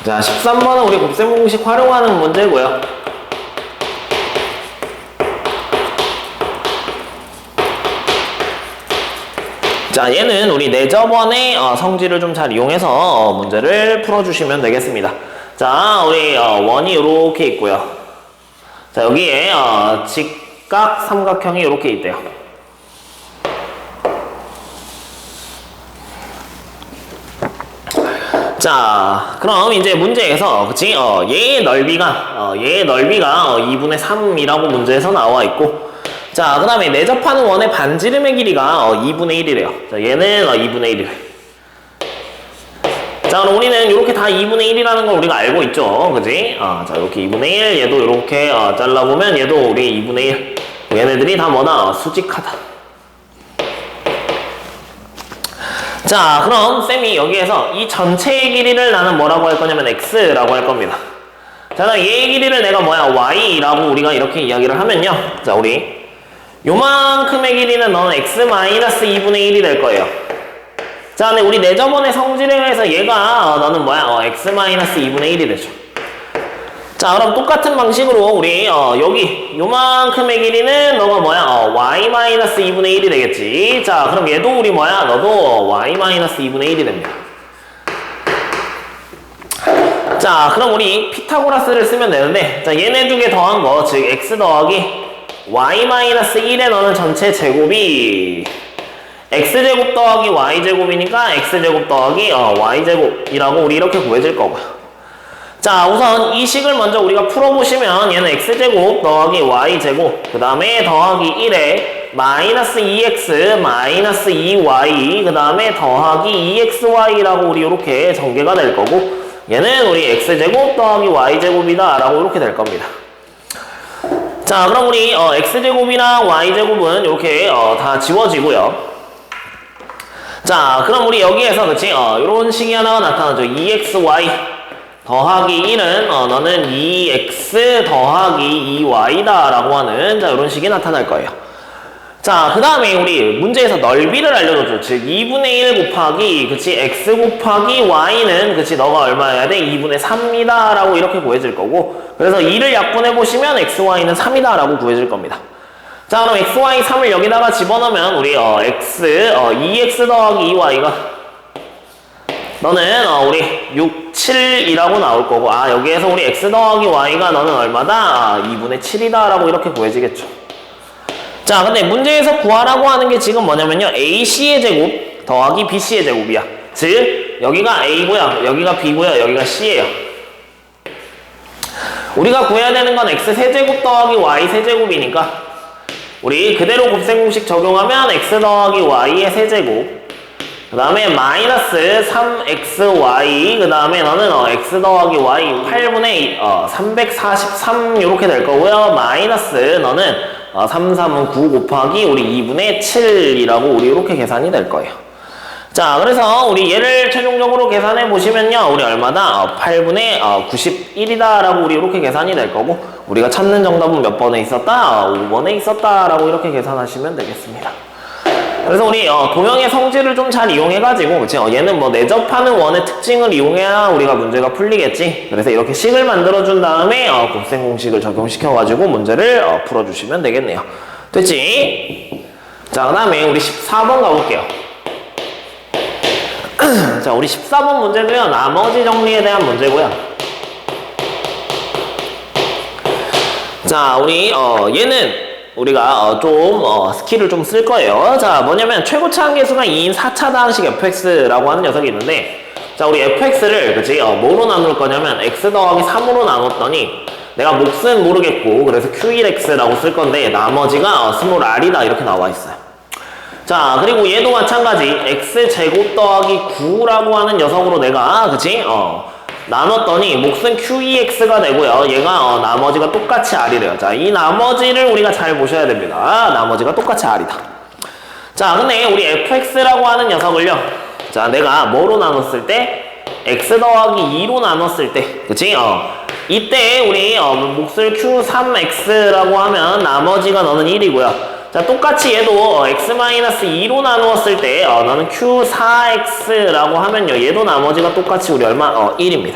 자, 13번은 우리 곱셈 공식 활용하는 문제고요. 자, 얘는 우리 내저번의 성질을 좀 잘 이용해서 문제를 풀어주시면 되겠습니다. 자, 우리 원이 이렇게 있고요. 자, 여기에 직각 삼각형이 이렇게 있대요. 자, 그럼 이제 문제에서, 그치? 얘의 넓이가 2분의 3이라고 문제에서 나와 있고, 자, 그 다음에 내접하는 원의 반지름의 길이가 2분의 1이래요. 자, 얘는 2분의 1이래. 자, 그럼 우리는 이렇게 다 2분의 1이라는 걸 우리가 알고 있죠. 그치? 자, 이렇게 2분의 1, 얘도 이렇게 잘라보면 얘도 우리 2분의 1. 얘네들이 다 뭐다? 수직하다. 자, 그럼 쌤이 여기에서 이 전체의 길이를 나는 뭐라고 할 거냐면 x라고 할 겁니다. 자, 얘의 길이를 내가 뭐야? y라고 우리가 이렇게 이야기를 하면요. 자, 우리 요만큼의 길이는 너는 x-2분의 1이 될 거예요. 자, 근데 우리 내저번의 성질에 의해서 얘가 너는 뭐야? x-2분의 1이 되죠. 자, 그럼 똑같은 방식으로 우리 여기 요만큼의 길이는 너가 뭐야? y-2분의 1이 되겠지. 자, 그럼 얘도 우리 뭐야? 너도 y-2분의 1이 됩니다. 자, 그럼 우리 피타고라스를 쓰면 되는데, 자, 얘네 두 개 더한 거, 즉 x 더하기 y-1에 너는 전체 제곱이 x제곱 더하기 y제곱이니까 x제곱 더하기 y제곱이라고 우리 이렇게 구해질 거고요. 자, 우선 이 식을 먼저 우리가 풀어보시면 얘는 x제곱 더하기 y제곱 그 다음에 더하기 1에 마이너스 2x 마이너스 2y 그 다음에 더하기 2xy라고 우리 이렇게 전개가 될 거고, 얘는 우리 x제곱 더하기 y제곱이다 라고 이렇게 될 겁니다. 자, 그럼 우리 x제곱이랑 y제곱은 이렇게 다 지워지고요. 자, 그럼 우리 여기에서 그치? 이런 식이 하나가 나타나죠. 2xy 더하기 1은 너는 2x 더하기 2y다 라고 하는 자, 이런 식이 나타날 거예요. 자, 그 다음에 우리 문제에서 넓이를 알려줬죠. 즉 2분의 1 곱하기 그치 x 곱하기 y는 그치 너가 얼마여야 돼? 2분의 3이다 라고 이렇게 구해질 거고, 그래서 2를 약분해 보시면 xy는 3이다 라고 구해질 겁니다. 자, 그럼 xy 3을 여기다가 집어넣으면 우리 2x 더하기 2y가 너는 우리 6, 7이라고 나올 거고, 여기에서 우리 x 더하기 y가 너는 얼마다? 2분의 7이다 라고 이렇게 구해지겠죠. 자, 근데 문제에서 구하라고 하는 게 지금 뭐냐면요, AC의 제곱 더하기 BC의 제곱이야. 즉 여기가 A고요, 여기가 B고요, 여기가 C예요. 우리가 구해야 되는 건 x 세제곱 더하기 y 세제곱이니까 우리 그대로 곱셈 공식 적용하면 x 더하기 y의 세제곱 그 다음에 마이너스 3xy, 그 다음에 너는 x 더하기 y 8분의 343 이렇게 될 거고요. 마이너스 너는 3, 3은 9 곱하기 우리 2분의 7이라고 우리 이렇게 계산이 될 거예요. 자, 그래서 우리 얘를 최종적으로 계산해 보시면요. 우리 얼마다? 8분의 91이다 라고 우리 이렇게 계산이 될 거고, 우리가 찾는 정답은 몇 번에 있었다? 5번에 있었다 라고 이렇게 계산하시면 되겠습니다. 그래서 우리 도형의 성질을 좀 잘 이용해가지고, 그치? 얘는 뭐 내접하는 원의 특징을 이용해야 우리가 문제가 풀리겠지. 그래서 이렇게 식을 만들어준 다음에 곱셈 공식을 적용시켜가지고 문제를 풀어주시면 되겠네요. 됐지? 자, 그 다음에 우리 14번 가볼게요. 자, 우리 14번 문제도요, 나머지 정리에 대한 문제고요. 자, 우리 얘는 우리가 스킬을 좀 쓸 거예요. 자, 뭐냐면 최고차 한계수가 2인 4차당식 fx라고 하는 녀석이 있는데, 자, 우리 fx를 그치 뭐로 나눌 거냐면 x 더하기 3으로 나눴더니 내가 몫은 모르겠고 그래서 q1x라고 쓸 건데 나머지가 스몰 r이다 이렇게 나와 있어요. 자, 그리고 얘도 마찬가지 x제곱 더하기 9라고 하는 녀석으로 내가 그치 나눴더니 몫은 QEX가 되고요. 얘가 나머지가 똑같이 R이래요. 자, 이 나머지를 우리가 잘 보셔야 됩니다. 나머지가 똑같이 R이다. 자, 근데 우리 FX라고 하는 녀석을요. 자, 내가 뭐로 나눴을 때? X 더하기 2로 나눴을 때. 그치? 이때 우리 몫을 Q3X라고 하면 나머지가 너는 1이고요. 자, 똑같이 얘도 x-2로 나누었을 때 너는 q4x라고 하면요, 얘도 나머지가 똑같이 우리 얼마? 1입니다.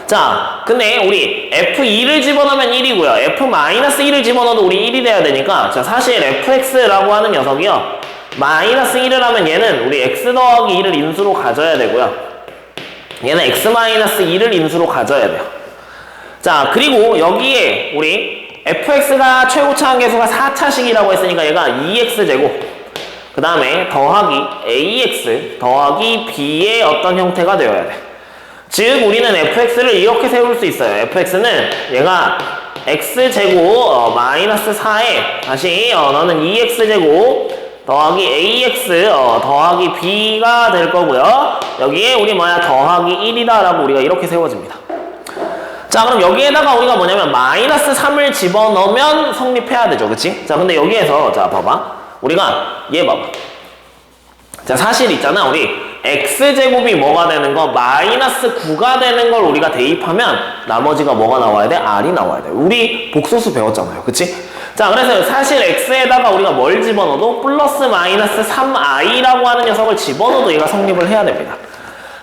자, 근데 우리 f2를 집어넣으면 1이고요 f-1을 집어넣어도 우리 1이 돼야 되니까, 자, 사실 fx라고 하는 녀석이요, 마이너스 1을 하면 얘는 우리 x 더하기 2를 인수로 가져야 되고요, 얘는 x-2를 인수로 가져야 돼요. 자, 그리고 여기에 우리 fx가 최고차 한계수가 4차식이라고 했으니까 얘가 2x제곱, 그 다음에 더하기 ax 더하기 b의 어떤 형태가 되어야 돼. 즉 우리는 fx를 이렇게 세울 수 있어요. fx는 얘가 x제곱 마이너스 4에 다시 너는 2x제곱 더하기 ax 더하기 b가 될 거고요. 여기에 우리 뭐야 더하기 1이다 라고 우리가 이렇게 세워집니다. 자, 그럼 여기에다가 우리가 뭐냐면 마이너스 3을 집어넣으면 성립해야 되죠. 그치? 자, 근데 여기에서 자 봐봐, 우리가 얘 봐봐. 자, 사실 있잖아, 우리 x제곱이 뭐가 되는 거, 마이너스 9가 되는 걸 우리가 대입하면 나머지가 뭐가 나와야 돼? r이 나와야 돼. 우리 복소수 배웠잖아요. 그치? 자, 그래서 사실 x에다가 우리가 뭘 집어넣어도 플러스 마이너스 3i라고 하는 녀석을 집어넣어도 얘가 성립을 해야 됩니다.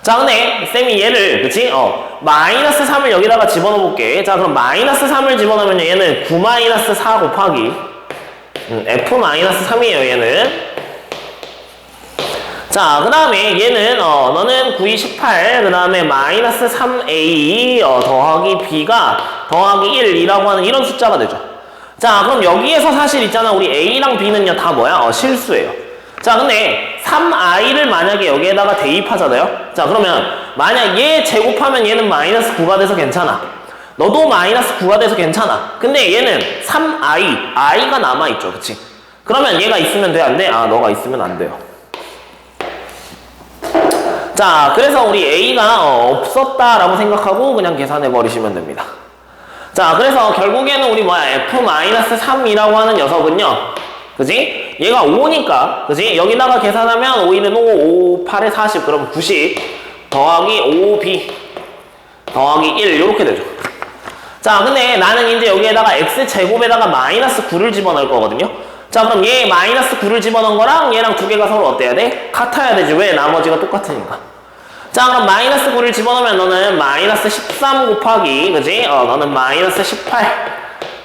자, 근데 쌤이 얘를 그치? 마이너스 3을 여기다가 집어넣어 볼게. 자, 그럼 마이너스 3을 집어넣으면 얘는 9 마이너스 4 곱하기 f 마이너스 3이에요 얘는. 자, 그 다음에 얘는 너는 9, 2, 18, 그 다음에 마이너스 3a 더하기 b가 더하기 1이라고 하는 이런 숫자가 되죠. 자, 그럼 여기에서 사실 있잖아, 우리 a랑 b는요 다 뭐야? 실수예요. 자, 근데 3i를 만약에 여기에다가 대입하잖아요. 자, 그러면 만약 얘 제곱하면 얘는 마이너스 9가 돼서 괜찮아. 너도 마이너스 9가 돼서 괜찮아. 근데 얘는 3i, i가 남아있죠. 그치? 그러면 얘가 있으면 돼, 안 돼? 아, 너가 있으면 안 돼요. 자, 그래서 우리 a가 없었다라고 생각하고 그냥 계산해 버리시면 됩니다. 자, 그래서 결국에는 우리 뭐야 f-3이라고 하는 녀석은요, 그지? 얘가 5니까, 그지? 여기다가 계산하면 5, 1은 5, 5, 8에 40, 그럼 90 더하기 5b 더하기 1 이렇게 되죠. 자, 근데 나는 이제 여기에다가 x제곱에다가 마이너스 9를 집어넣을 거거든요. 자, 그럼 얘 마이너스 9를 집어넣은 거랑 얘랑 두 개가 서로 어때야 돼? 같아야 되지. 왜? 나머지가 똑같으니까. 자, 그럼 마이너스 9를 집어넣으면 너는 마이너스 13 곱하기, 그지? 너는 마이너스 18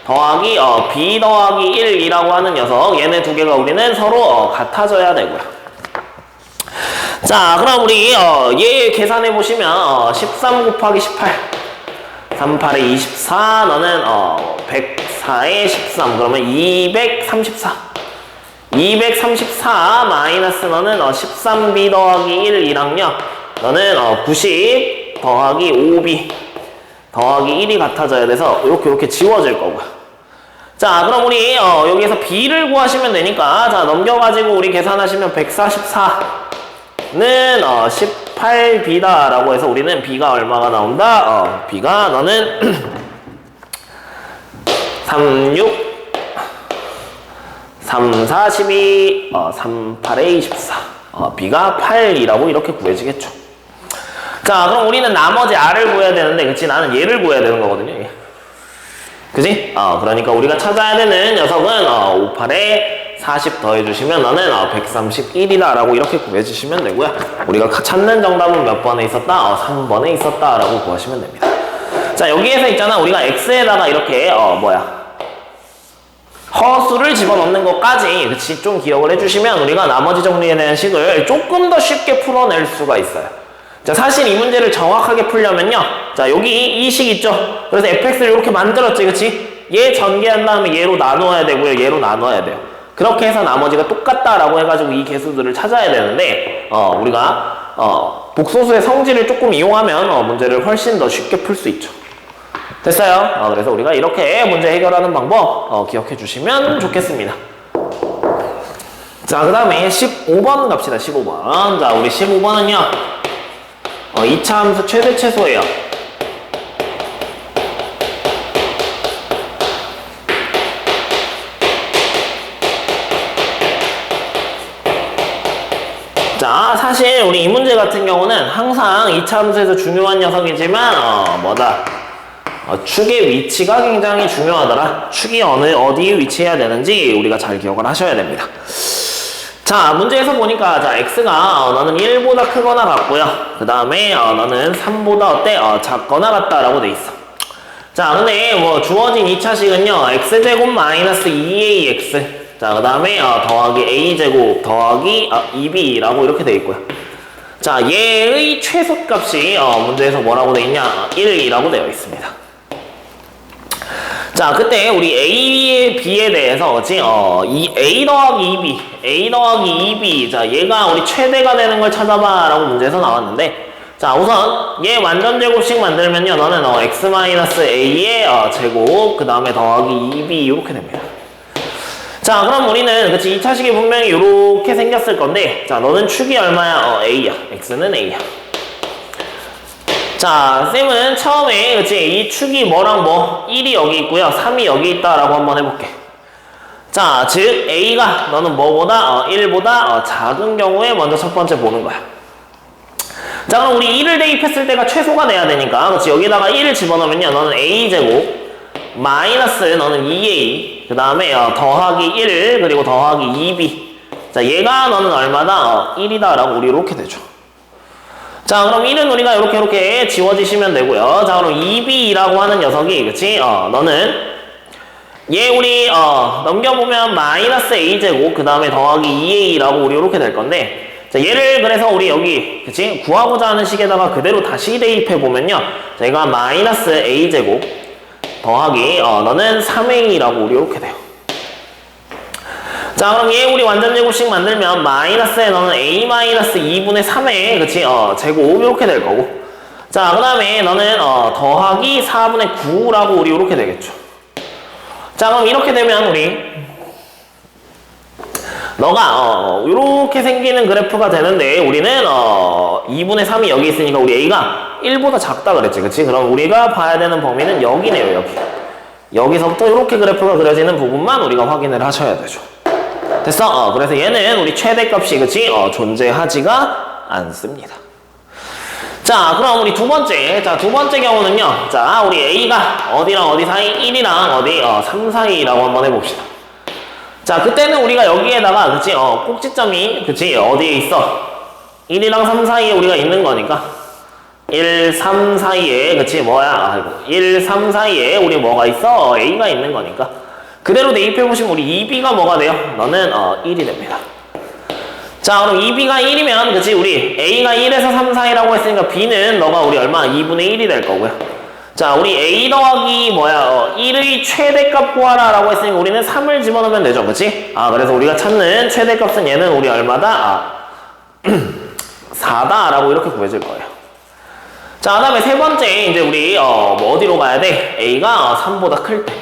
더하기 b 더하기 1이라고 하는 녀석, 얘네 두 개가 우리는 서로 같아져야 되고요. 자, 그럼 우리 얘 계산해 보시면 13 곱하기 18 38에 24, 너는 104에 13, 그러면 234 234 마이너스 너는 13b 더하기 1이랑요, 너는 90 더하기 5b 더하기 1이 같아져야 돼서 이렇게 지워질 거고요. 자, 그럼 우리 여기에서 b를 구하시면 되니까, 자, 넘겨가지고 우리 계산하시면 144 18b다라고 해서 우리는 b가 얼마가 나온다? b가 너는 36 3, 4, 12, 3, 8에 24. b가 8이라고 이렇게 구해지겠죠. 자, 그럼 우리는 나머지 r을 구해야 되는데, 그치? 나는 얘를 구해야 되는 거거든요. 얘. 그치? 그러니까 우리가 찾아야 되는 녀석은 58에 40 더해주시면 너는 131이다 라고 이렇게 구해주시면 되고요. 우리가 찾는 정답은 몇 번에 있었다? 3번에 있었다 라고 구하시면 됩니다. 자, 여기에서 있잖아. 우리가 x에다가 이렇게 허수를 집어넣는 것까지, 그치? 좀 기억을 해주시면 우리가 나머지 정리에 대한 식을 조금 더 쉽게 풀어낼 수가 있어요. 자, 사실 이 문제를 정확하게 풀려면요. 자, 여기 이 식 있죠? 그래서 fx를 이렇게 만들었지, 그치? 얘 전개한 다음에 얘로 나누어야 되고요. 얘로 나누어야 돼요. 그렇게 해서 나머지가 똑같다라고 해가지고 이 개수들을 찾아야 되는데, 우리가, 복소수의 성질을 조금 이용하면, 문제를 훨씬 더 쉽게 풀 수 있죠. 됐어요? 그래서 우리가 이렇게 문제 해결하는 방법 기억해 주시면 좋겠습니다. 자, 그 다음에 15번 갑시다. 15번. 자, 우리 15번은요 2차 함수 최대 최소예요. 자, 사실 우리 이 문제 같은 경우는 항상 2차 함수에서 중요한 녀석이지만 축의 위치가 굉장히 중요하더라. 축이 어디에 위치해야 되는지 우리가 잘 기억을 하셔야 됩니다. 자, 문제에서 보니까, 자, x가 너는 1보다 크거나 같고요. 그 다음에 너는 3보다 어때? 작거나 같다라고 돼 있어. 자, 근데 뭐 주어진 2차식은요 x제곱 마이너스 2ax, 자, 그 다음에 더하기 a제곱 더하기 2b라고 이렇게 돼 있고요. 자, 얘의 최소값이 문제에서 뭐라고 돼 있냐? 1이라고 되어 있습니다. 자, 그때 우리 A의 B에 대해서, 그치? 이 A 더하기 2B, A 더하기 2B, 자, 얘가 우리 최대가 되는 걸 찾아봐 라고 문제에서 나왔는데, 자, 우선 얘 완전 제곱식 만들면요, 너는 x-a의 제곱, 그 다음에 더하기 2B 이렇게 됩니다. 자, 그럼 우리는, 그치? 2차식이 분명히 이렇게 생겼을 건데, 자, 너는 축이 얼마야? A야. x는 A야. 자, 쌤은 처음에, 그치? 이 축이 뭐랑 뭐? 1이 여기 있고요. 3이 여기 있다라고 한번 해볼게. 자, 즉, A가 너는 뭐보다? 1보다 작은 경우에 먼저 첫 번째 보는 거야. 자, 그럼 우리 1을 대입했을 때가 최소가 돼야 되니까, 그치? 여기다가 1을 집어넣으면요. 너는 A제곱, 마이너스 너는 2A, 그 다음에 더하기 1, 그리고 더하기 2B. 자, 얘가 너는 얼마다? 1이다라고 우리 이렇게 되죠. 자, 그럼 1은 우리가 이렇게 지워지시면 되고요. 자, 그럼 2b라고 하는 녀석이, 그치? 너는 얘 우리 넘겨보면 마이너스 a제곱 그 다음에 더하기 2a라고 우리 이렇게 될 건데, 자, 얘를 그래서 우리 여기, 그치? 구하고자 하는 식에다가 그대로 다시 대입해보면요, 자, 얘가 마이너스 a제곱 더하기 너는 3a라고 우리 이렇게 돼요. 자, 그럼 얘 우리 완전 제곱식 만들면 마이너스에 너는 a 마이너스 2분의 3에, 그치? 제곱 이렇게 될 거고. 자, 그 다음에 너는 더하기 4분의 9라고 우리 이렇게 되겠죠. 자, 그럼 이렇게 되면 우리 너가 이렇게 생기는 그래프가 되는데, 우리는 2분의 3이 여기 있으니까 우리 a가 1보다 작다 그랬지, 그치? 그럼 우리가 봐야 되는 범위는 여기네요, 여기. 여기서부터 이렇게 그래프가 그려지는 부분만 우리가 확인을 하셔야 되죠. 됐어? 그래서 얘는 우리 최대값이, 그치? 존재하지가 않습니다. 자, 그럼 우리 두 번째. 자, 두 번째 경우는요. 자, 우리 A가 어디랑 어디 사이? 1이랑 어디? 3 사이라고 한번 해봅시다. 자, 그때는 우리가 여기에다가, 그치? 꼭지점이, 그치? 어디에 있어? 1이랑 3 사이에 우리가 있는 거니까. 1, 3 사이에, 그치? 뭐야? 아이고. 1, 3 사이에 우리 뭐가 있어? A가 있는 거니까. 그대로 대입해보시면 우리 2b가 뭐가 돼요? 너는 1이 됩니다. 자, 그럼 2b가 1이면, 그치? 우리 a가 1에서 3 사이라고 했으니까 b는 너가 우리 얼마? 2분의 1이 될 거고요. 자, 우리 a 더하기 뭐야? 1의 최대값 구하라 라고 했으니까 우리는 3을 집어넣으면 되죠, 그치? 그래서 우리가 찾는 최대값은 얘는 우리 얼마다? 4다 라고 이렇게 구해질 거예요. 자, 그 다음에 세 번째, 이제 우리 뭐 어디로 가야 돼? a가 3보다 클 때.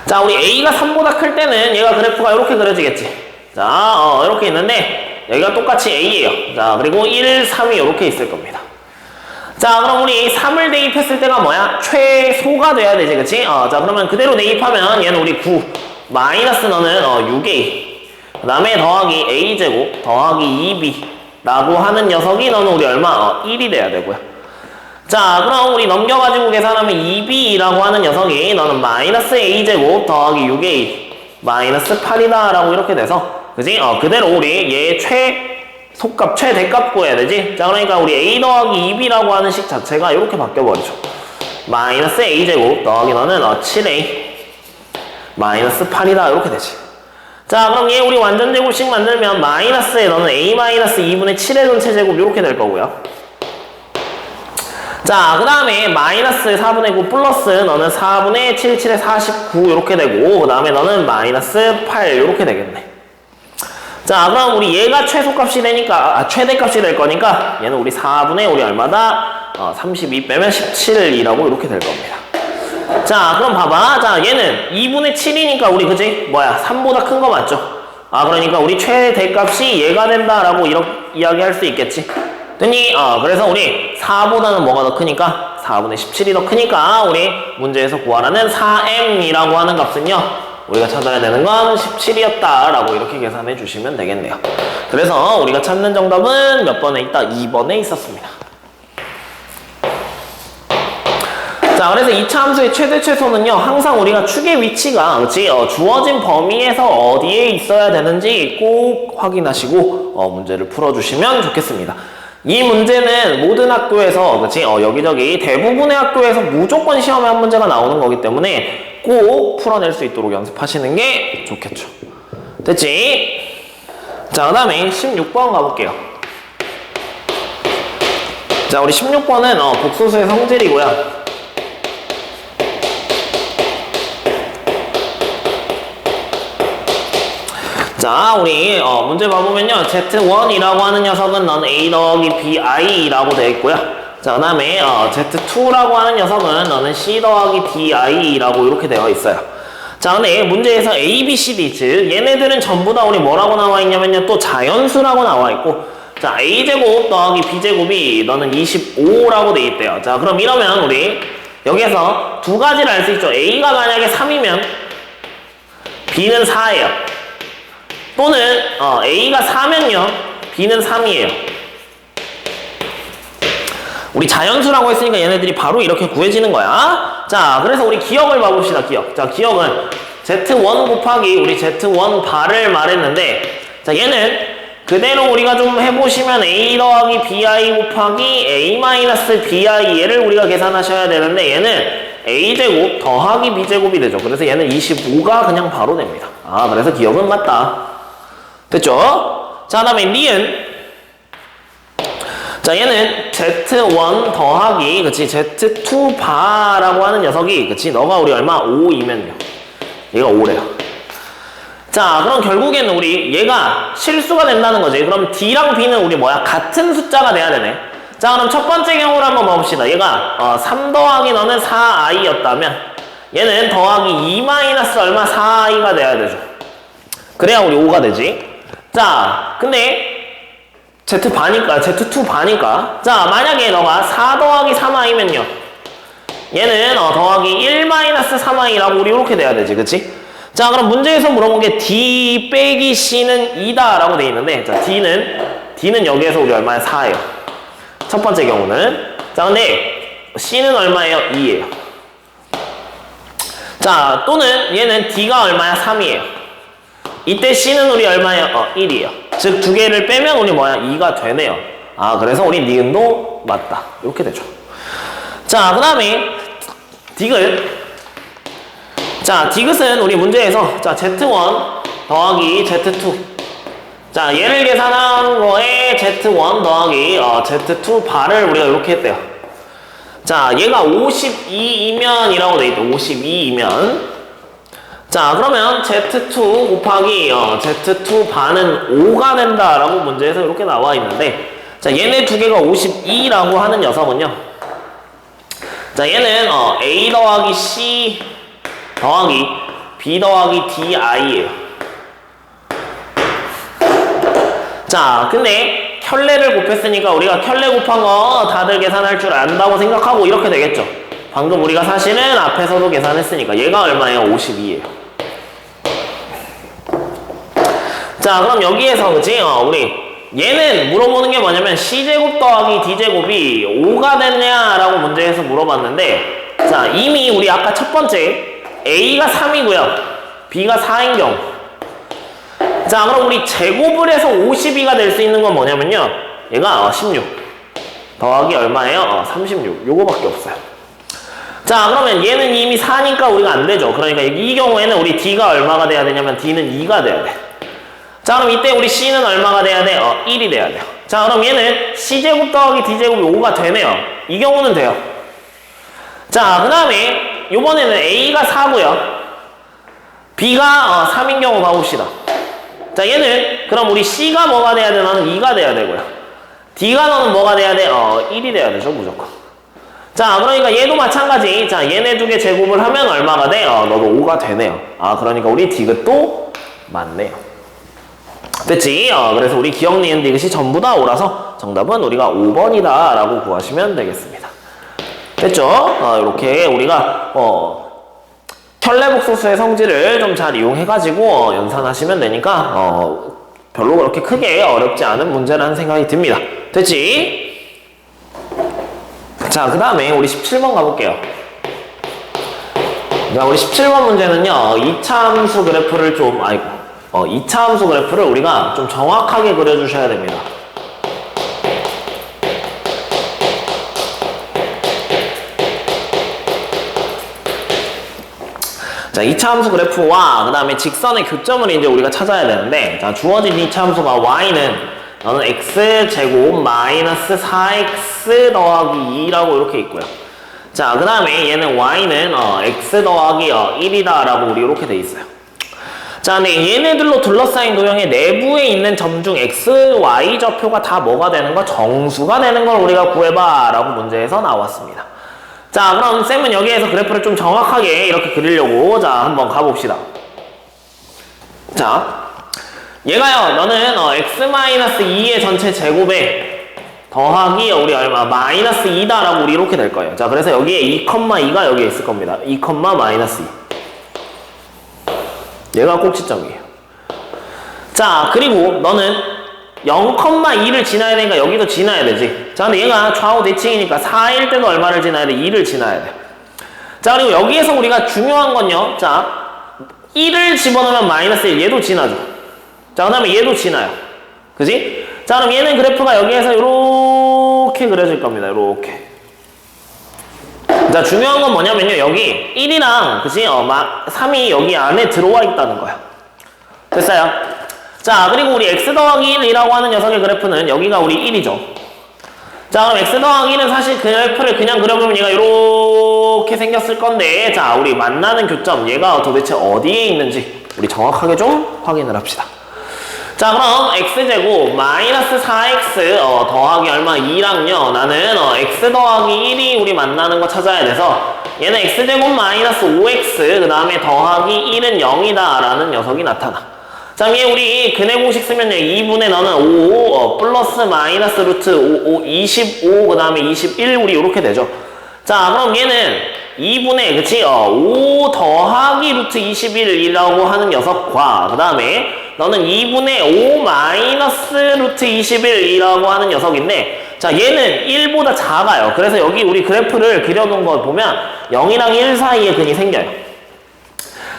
자, 우리 a가 3보다 클 때는 얘가 그래프가 이렇게 그려지겠지. 자, 이렇게 있는데 여기가 똑같이 A예요. 자, 그리고 1, 3이 이렇게 있을 겁니다. 자, 그럼 우리 3을 대입했을 때가 뭐야? 최소가 돼야 되지, 그치? 자, 그러면 그대로 대입하면 얘는 우리 9, 마이너스 너는 6A, 그 다음에 더하기 A제곱, 더하기 2B 라고 하는 녀석이 너는 우리 얼마? 1이 돼야 되고요. 자, 그럼 우리 넘겨가지고 계산하면 2B라고 하는 녀석이 너는 마이너스 A제곱 더하기 6A 마이너스 8이다 라고 이렇게 돼서, 그지? 그대로 우리 얘 최소값, 최대값 구해야 되지? 자, 그러니까 우리 A 더하기 2B라고 하는 식 자체가 이렇게 바뀌어버리죠. 마이너스 A제곱 더하기 너는 7A 마이너스 8이다 이렇게 되지. 자, 그럼 얘 우리 완전 제곱식 만들면 마이너스에 너는 A 마이너스 2분의 7의 전체 제곱 이렇게 될 거고요. 자, 그 다음에 마이너스 4분의 9 플러스 너는 4분의 7, 7의 49 이렇게 되고, 그 다음에 너는 마이너스 8 이렇게 되겠네. 자, 그럼 우리 얘가 최소값이 되니까, 최대값이 될 거니까 얘는 우리 4분의 우리 얼마다? 32 빼면 17이라고 이렇게 될 겁니다. 자, 그럼 봐봐. 자, 얘는 2분의 7이니까 우리 그지? 뭐야? 3보다 큰 거 맞죠? 그러니까 우리 최대값이 얘가 된다라고 이렇게 이야기할 수 있겠지? 됐니? 그래서 우리 4보다는 뭐가 더 크니까? 4분의 17이 더 크니까 우리 문제에서 구하라는 4m이라고 하는 값은요, 우리가 찾아야 되는 건 17이었다 라고 이렇게 계산해 주시면 되겠네요. 그래서 우리가 찾는 정답은 몇 번에 있다? 2번에 있었습니다. 자, 그래서 2차 함수의 최대 최소는요, 항상 우리가 축의 위치가, 그치? 주어진 범위에서 어디에 있어야 되는지 꼭 확인하시고 문제를 풀어주시면 좋겠습니다. 이 문제는 모든 학교에서, 그치? 여기저기 대부분의 학교에서 무조건 시험에 한 문제가 나오는 거기 때문에 꼭 풀어낼 수 있도록 연습하시는 게 좋겠죠. 됐지? 자, 그 다음에 16번 가볼게요. 자, 우리 16번은 복소수의 성질이고요. 자, 우리 문제 봐보면요, Z1이라고 하는 녀석은 넌 A 더하기 BI라고 되어 있고요. 자, 그 다음에 Z2라고 하는 녀석은 너는 C 더하기 DI라고 이렇게 되어 있어요. 자, 근데 문제에서 A, B, C, D, 즉 얘네들은 전부 다 우리 뭐라고 나와 있냐면요, 또 자연수라고 나와 있고, 자, A제곱 더하기 B제곱이 너는 25라고 돼 있대요. 자, 그럼 이러면 우리 여기에서 두 가지를 알 수 있죠. A가 만약에 3이면 B는 4예요. 또는 A가 4면요, B는 3이에요. 우리 자연수라고 했으니까 얘네들이 바로 이렇게 구해지는 거야. 자, 그래서 우리 기억을 봐봅시다. 기억. 자, 기억은 Z1 곱하기 우리 Z1 바를 말했는데, 자, 얘는 그대로 우리가 좀 해보시면 A 더하기 BI 곱하기 A 마이너스 BI 얘를 우리가 계산하셔야 되는데, 얘는 A제곱 더하기 B제곱이 되죠. 그래서 얘는 25가 그냥 바로 됩니다. 그래서 기억은 맞다. 됐죠? 자, 그 다음에 니은. 자, 얘는 Z1 더하기, 그치? Z2 바라고 하는 녀석이, 그치? 너가 우리 얼마? 5이면요. 얘가 5래요. 자, 그럼 결국에는 우리 얘가 실수가 된다는 거지. 그럼 D랑 B는 우리 뭐야? 같은 숫자가 돼야 되네. 자, 그럼 첫 번째 경우를 한번 봐봅시다. 얘가 3 더하기 너는 4i였다면 얘는 더하기 2 마이너스 얼마? 4i가 돼야 되죠. 그래야 우리 5가 되지. 자, 근데 Z 바니까, Z2 바니까. 자, 만약에 너가 4 더하기 3i면요, 얘는 더하기 1 마이너스 3i라고 우리 이렇게 돼야 되지, 그치? 자, 그럼 문제에서 물어본 게 D 빼기 C는 2다 라고 돼 있는데, 자, D는 여기에서 우리 얼마야? 4예요. 첫 번째 경우는. 자, 근데 C는 얼마예요? 2예요. 자, 또는 얘는 D가 얼마야? 3이에요. 이때 C는 우리 얼마예요? 1이에요. 즉, 두 개를 빼면 우리 뭐야? 2가 되네요. 그래서 우리 니은도 맞다. 이렇게 되죠. 자, 그 다음에 디귿. 자, 디귿은 우리 문제에서, 자, Z1 더하기 Z2. 자, 얘를 계산한 거에 Z1 더하기 Z2 바를 우리가 이렇게 했대요. 자, 얘가 52이면 이라고 돼 있대. 52이면. 자, 그러면 Z2 곱하기 Z2 반은 5가 된다라고 문제에서 이렇게 나와 있는데, 자, 얘네 두 개가 52라고 하는 녀석은요, 자, 얘는 A 더하기 C 더하기 B 더하기 DI예요. 자, 근데 켤레를 곱했으니까 우리가 켤레 곱한 거 다들 계산할 줄 안다고 생각하고 이렇게 되겠죠. 방금 우리가 사실은 앞에서도 계산했으니까 얘가 얼마예요? 52예요. 자, 그럼 여기에서 그치? 우리 얘는 물어보는 게 뭐냐면 C제곱 더하기 D제곱이 5가 됐냐라고 문제에서 물어봤는데, 자, 이미 우리 아까 첫 번째 A가 3이고요 B가 4인 경우, 자, 그럼 우리 제곱을 해서 52가 될 수 있는 건 뭐냐면요, 얘가 16 더하기 얼마예요? 36. 요거밖에 없어요. 자, 그러면 얘는 이미 4니까 우리가 안 되죠. 그러니까 이 경우에는 우리 D가 얼마가 돼야 되냐면 D는 2가 돼야 돼. 자, 그럼 이때 우리 C는 얼마가 돼야 돼? 1이 돼야 돼요. 자, 그럼 얘는 C제곱 더하기 D제곱이 5가 되네요. 이 경우는 돼요. 자, 그 다음에 요번에는 A가 4고요 B가 3인 경우 봐봅시다. 자, 얘는 그럼 우리 C가 뭐가 돼야 돼? 너는 2가 돼야 되고요. D가 너는 뭐가 돼야 돼? 1이 돼야 되죠, 무조건. 자, 그러니까 얘도 마찬가지. 자, 얘네 두 개 제곱을 하면 얼마가 돼? 너도 5가 되네요. 그러니까 우리 디귿도 맞네요. 됐지? 그래서 우리 기억, 니은, 디귿이 전부 다 5라서 정답은 우리가 5번이다 라고 구하시면 되겠습니다. 됐죠? 이렇게 우리가 켤레복소수의 성질을 좀 잘 이용해가지고 연산하시면 되니까 별로 그렇게 크게 어렵지 않은 문제라는 생각이 듭니다. 됐지? 자, 그 다음에 우리 17번 가볼게요. 자, 우리 17번 문제는요, 2차 함수 그래프를 좀, 2차 함수 그래프를 우리가 좀 정확하게 그려주셔야 됩니다. 자, 2차 함수 그래프와 그 다음에 직선의 교점을 이제 우리가 찾아야 되는데, 자, 주어진 2차 함수가 y는 너는 x제곱 마이너스 4x 더하기 2라고 이렇게 있고요. 자, 그 다음에 얘는 y는 x 더하기 1이다 라고 우리 이렇게 돼 있어요. 자, 근데 얘네들로 둘러싸인 도형의 내부에 있는 점 중 x, y 좌표가 다 뭐가 되는 거? 정수가 되는 걸 우리가 구해봐 라고 문제에서 나왔습니다. 자, 그럼 쌤은 여기에서 그래프를 좀 정확하게 이렇게 그리려고 자, 한번 가봅시다. 자, 얘가요, 너는 x-2의 전체 제곱에 더하기 우리 얼마? 마이너스 2다 라고 우리 이렇게 될 거예요. 자, 그래서 여기에 2,2가 여기에 있을 겁니다. 2, 마이너스 2. 얘가 꼭지점이에요. 자, 그리고 너는 0,2를 지나야 되니까 여기도 지나야 되지. 자, 근데 얘가 좌우 대칭이니까 4일 때도 얼마를 지나야 돼? 2를 지나야 돼. 자, 그리고 여기에서 우리가 중요한 건요, 자, 1을 집어넣으면 마이너스 1, 얘도 지나죠. 자, 그 다음에 얘도 지나요. 그지? 자, 그럼 얘는 그래프가 여기에서 이렇게 그려질 겁니다. 이렇게. 자, 중요한 건 뭐냐면요, 여기 1이랑, 그지? 3이 여기 안에 들어와 있다는 거야. 됐어요? 자, 그리고 우리 x 더하기 1이라고 하는 녀석의 그래프는 여기가 우리 1이죠. 자, 그럼 x 더하기 1은 사실 그래프를 그냥 그려보면 얘가 이렇게 생겼을 건데, 자, 우리 만나는 교점, 얘가 도대체 어디에 있는지 우리 정확하게 좀 확인을 합시다. 자, 그럼 x제곱 마이너스 4x 더하기 얼마? 2랑요, 나는 x 더하기 1이 우리 만나는 거 찾아야 돼서 얘는 x제곱 마이너스 5x 그 다음에 더하기 1은 0이다 라는 녀석이 나타나. 자, 위에 우리 근해 공식 쓰면요, 2분의 너는 5 플러스 마이너스 루트 25 그 다음에 21 우리 이렇게 되죠. 자, 그럼 얘는 2분의 그치? 5 더하기 루트 21이라고 하는 녀석과 그 다음에 너는 2분의 5 마이너스 루트 21이라고 하는 녀석인데, 자, 얘는 1보다 작아요. 그래서 여기 우리 그래프를 그려놓은 거 보면 0이랑 1 사이에 근이 생겨요.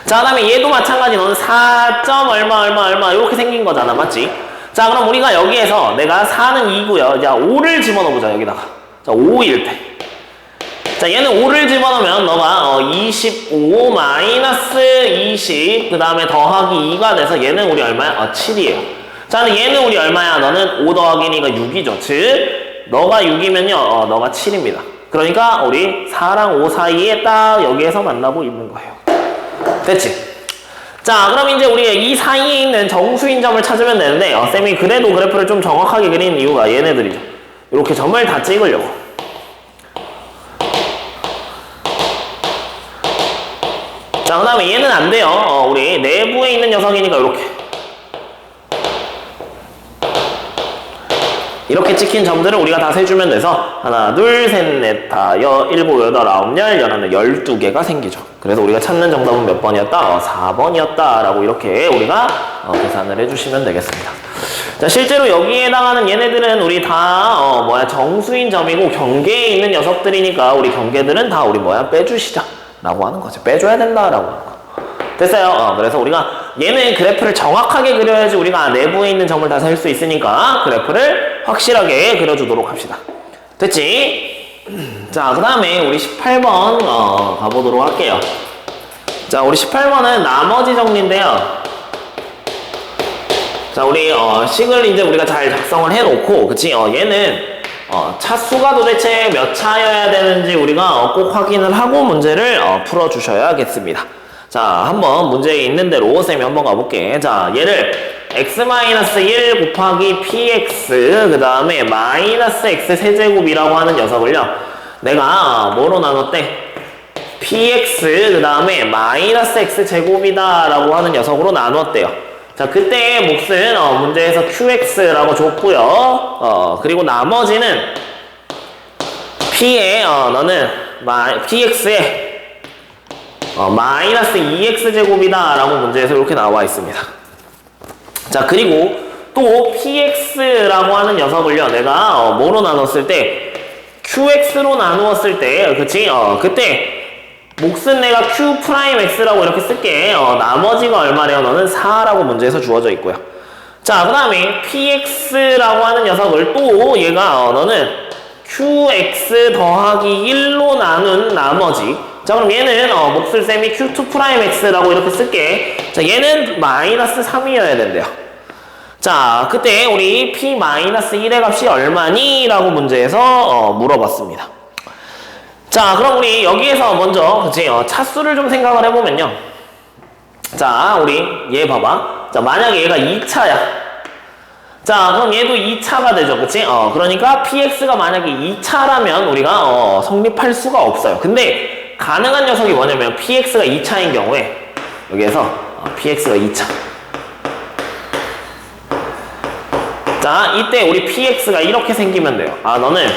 자, 그 다음에 얘도 마찬가지. 너는 4. 얼마 이렇게 생긴 거잖아, 맞지? 자, 그럼 우리가 여기에서 내가 4는 2고요 자, 5를 집어넣어보자, 여기다가. 자, 5일 때. 자, 얘는 5를 집어넣으면 너가 25 마이너스 20 그 다음에 더하기 2가 돼서 얘는 우리 얼마야? 7이에요. 자, 근데 얘는 우리 얼마야? 너는 5 더하기 2가 6이죠. 즉 너가 6이면요 너가 7입니다. 그러니까 우리 4랑 5 사이에 딱 여기에서 만나고 있는 거예요. 됐지? 자, 그럼 이제 우리가 이 사이에 있는 정수인 점을 찾으면 되는데 쌤이 그래도 그래프를 좀 정확하게 그리는 이유가 얘네들이죠. 이렇게 점을 다 찍으려고. 자, 그 다음에 얘는 안 돼요. 우리 내부에 있는 녀석이니까 이렇게. 이렇게 찍힌 점들을 우리가 다 세주면 돼서 하나, 둘, 셋, 넷, 다, 일곱, 여덟, 아홉, 열, 열하나, 12개가 생기죠. 그래서 우리가 찾는 정답은 몇 번이었다? 4번이었다 라고 이렇게 우리가 계산을 해주시면 되겠습니다. 자, 실제로 여기에 해당하는 얘네들은 우리 다 정수인 점이고 경계에 있는 녀석들이니까 우리 경계들은 다 우리 빼주시자 라고 하는 거죠. 빼줘야 된다 라고 하는 거. 됐어요? 그래서 우리가 얘는 그래프를 정확하게 그려야지 우리가 내부에 있는 점을 다 셀 수 있으니까 그래프를 확실하게 그려주도록 합시다. 됐지? 자, 그 다음에 우리 18번 가보도록 할게요. 자, 우리 18번은 나머지 정리인데요. 자, 우리 식을 이제 우리가 잘 작성을 해놓고, 그치? 얘는 차수가 도대체 몇 차여야 되는지 우리가 꼭 확인을 하고 문제를 풀어주셔야겠습니다. 자, 한번 문제에 있는 대로 쌤이 한번 가볼게. 자, 얘를 x-1 곱하기 px 그 다음에 마이너스 x 세제곱이라고 하는 녀석을요, 내가 뭐로 나눴대? px 그 다음에 마이너스 x 제곱이다 라고 하는 녀석으로 나눴대요. 자, 그때의 몫은 문제에서 qx라고 줬고요. 그리고 나머지는 p에 너는 px에 마이너스 2x 제곱이다 라고 문제에서 이렇게 나와 있습니다. 자, 그리고 또 px라고 하는 녀석을요, 내가 뭐로 나눴을 때 qx로 나누었을 때, 그치? 그때 몫은 내가 q'x라고 이렇게 쓸게. 나머지가 얼마래요? 너는 4라고 문제에서 주어져 있고요. 자, 그 다음에 px라고 하는 녀석을 또 얘가 너는 qx 더하기 1로 나눈 나머지. 자, 그럼 얘는 몫을 쌤이 q2'x라고 이렇게 쓸게. 자, 얘는 마이너스 3이어야 된대요. 자, 그때 우리 p-1의 값이 얼마니? 라고 문제에서 물어봤습니다. 자, 그럼 우리 여기에서 먼저 그치? 차수를 좀 생각을 해보면요. 자, 우리 얘 봐봐. 자, 만약에 얘가 2차야. 자, 그럼 얘도 2차가 되죠. 그치? 그러니까 px가 만약에 2차라면 우리가 성립할 수가 없어요. 근데 가능한 녀석이 뭐냐면 px가 2차인 경우에 여기에서 px가 2차. 자, 이때 우리 px가 이렇게 생기면 돼요. 너는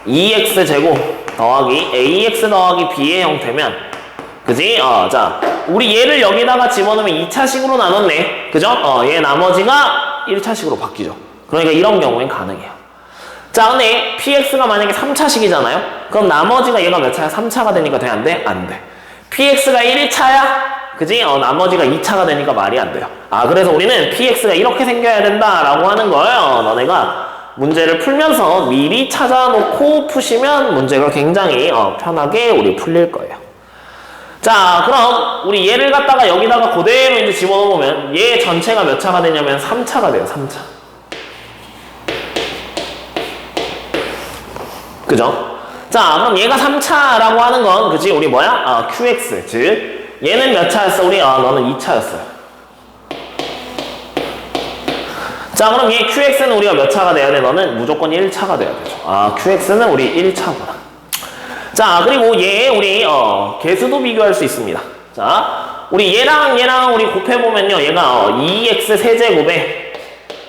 2x 제곱 더하기 ax 더하기 b의 형태면, 그지? 자, 우리 얘를 여기다가 집어넣으면 2차식으로 나눴네. 그죠? 얘 나머지가 1차식으로 바뀌죠. 그러니까 이런 경우엔 가능해요. 자, 근데 px가 만약에 3차식이잖아요? 그럼 나머지가 얘가 몇 차야? 3차가 되니까 돼? 안 돼? 안 돼. px가 1차야? 그지? 나머지가 2차가 되니까 말이 안 돼요. 그래서 우리는 px가 이렇게 생겨야 된다라고 하는 걸 너네가 문제를 풀면서 미리 찾아놓고 푸시면 문제가 굉장히 편하게 우리 풀릴 거예요. 자, 그럼 우리 얘를 갖다가 여기다가 그대로 이제 집어넣으면 얘 전체가 몇 차가 되냐면 3차가 돼요. 3차. 그죠? 자, 그럼 얘가 3차라고 하는 건 그치? 우리 뭐야? qx. 즉 얘는 몇 차였어? 우리 너는 2차였어요. 자, 그럼 얘 qx는 우리가 몇 차가 돼야 돼? 너는 무조건 1차가 돼야 되죠. qx는 우리 1차구나. 자, 그리고 얘 우리 개수도 비교할 수 있습니다. 자, 우리 얘랑 우리 곱해보면요, 얘가 2x 세제곱에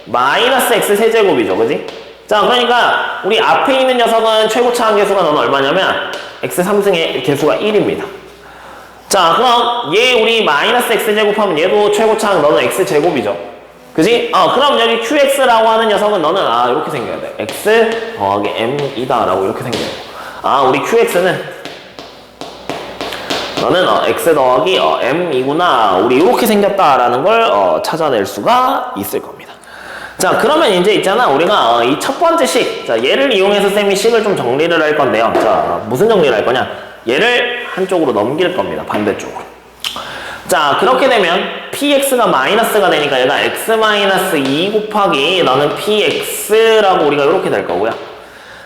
마이너스 x 세제곱이죠. 그지? 자, 그러니까 우리 앞에 있는 녀석은 최고차 함계수가 너는 얼마냐면 x3승의 개수가 1입니다. 자, 그럼 얘 우리 마이너스 x제곱하면 얘도 최고차항 너는 x제곱이죠. 그지? 그럼 여기 qx라고 하는 녀석은 너는 이렇게 생겨야 돼. x 더하기 m이다 라고 이렇게 생겨야 돼. 우리 qx는 너는 x 더하기 m이구나. 우리 이렇게 생겼다라는 걸 찾아낼 수가 있을 겁니다. 자, 그러면 이제 있잖아. 우리가 이 첫 번째 식. 자, 얘를 이용해서 쌤이 식을 좀 정리를 할 건데요. 자, 무슨 정리를 할 거냐? 얘를 한쪽으로 넘길 겁니다. 반대쪽으로. 자, 그렇게 되면 px가 마이너스가 되니까 얘가 x-2 곱하기 너는 px라고 우리가 이렇게 될 거고요.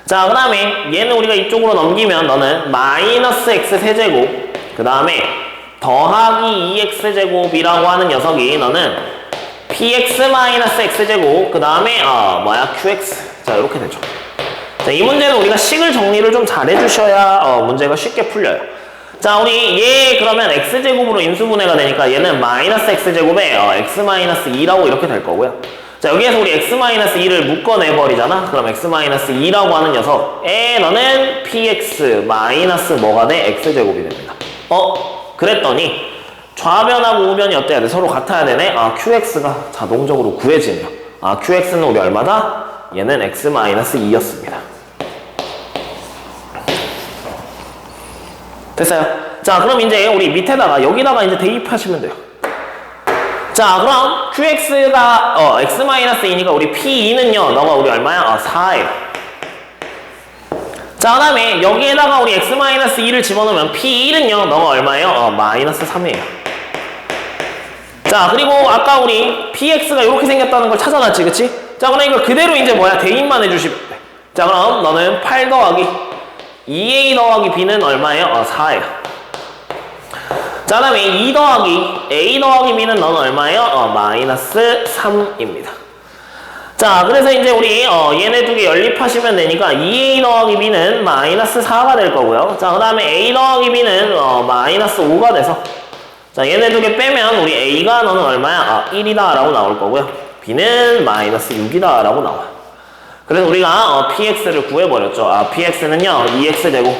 자, 그 다음에 얘는 우리가 이쪽으로 넘기면 너는 마이너스 x 세제곱 그 다음에 더하기 2x 제곱이라고 하는 녀석이 너는 px-x 제곱 그 다음에 qx. 자, 이렇게 되죠. 자, 이 문제는 우리가 식을 정리를 좀 잘 해주셔야 문제가 쉽게 풀려요. 자, 우리 얘 그러면 x제곱으로 인수분해가 되니까 얘는 마이너스 x제곱에 x-2라고 이렇게 될 거고요. 자, 여기에서 우리 x-2를 묶어내버리잖아. 그럼 x-2라고 하는 녀석에 너는 px 마이너스 뭐가 돼? x제곱이 됩니다. 그랬더니 좌변하고 우변이 어때야 돼? 서로 같아야 되네? 아, qx가 자동적으로 구해지네요. 아, qx는 우리 얼마다? 얘는 x-2였습니다. 됐어요? 자, 그럼 이제 우리 밑에다가 여기다가 이제 대입하시면 돼요. 자, 그럼 qx가 x-2니까 우리 p2는요 너가 우리 얼마야? 4예요. 자, 그 다음에 여기에다가 우리 x-2를 집어넣으면 p1은요 너가 얼마예요? 마이너스 3이에요. 자, 그리고 아까 우리 px가 이렇게 생겼다는 걸 찾아놨지, 그치? 자, 그러니까 그대로 이제 뭐야? 대입만 해주시면 돼. 자, 그럼 너는 8 더하기 2a 더하기 b는 얼마예요? 4예요. 자, 그 다음에 2 더하기 a 더하기 b는 너는 얼마예요? 마이너스 3입니다. 자, 그래서 이제 우리 얘네 두 개 연립하시면 되니까 2a 더하기 b는 마이너스 4가 될 거고요. 자, 그 다음에 a 더하기 b는 마이너스 5가 돼서 자, 얘네 두 개 빼면 우리 a가 너는 얼마야? 1이다 라고 나올 거고요. b는 마이너스 6이다 라고 나와요. 그래서 우리가 px를 구해버렸죠. px는요 2x제곱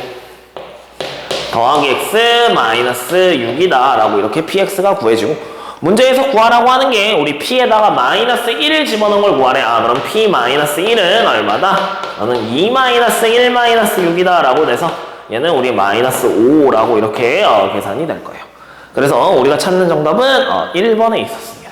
더하기 x 마이너스 6이다 라고 이렇게 px가 구해지고, 문제에서 구하라고 하는 게 우리 p에다가 마이너스 1을 집어넣은 걸 구하래. 그럼 p 마이너스 1은 얼마다? 너는 2 마이너스 1 마이너스 6이다 라고 돼서 얘는 우리 마이너스 5라고 이렇게 계산이 될 거예요. 그래서 우리가 찾는 정답은 1번에 있었습니다.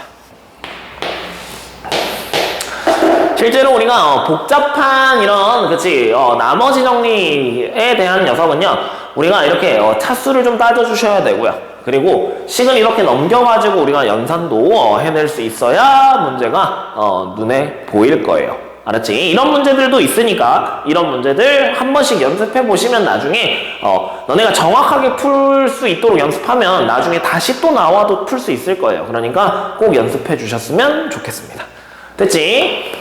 실제로 우리가 복잡한 이런 그치 나머지 정리에 대한 녀석은요 우리가 이렇게 차수를 좀 따져주셔야 되고요. 그리고 식을 이렇게 넘겨가지고 우리가 연산도 해낼 수 있어야 문제가 눈에 보일 거예요. 알았지? 이런 문제들도 있으니까 이런 문제들 한 번씩 연습해 보시면 나중에 너네가 정확하게 풀 수 있도록 연습하면 나중에 다시 또 나와도 풀 수 있을 거예요. 그러니까 꼭 연습해 주셨으면 좋겠습니다. 됐지?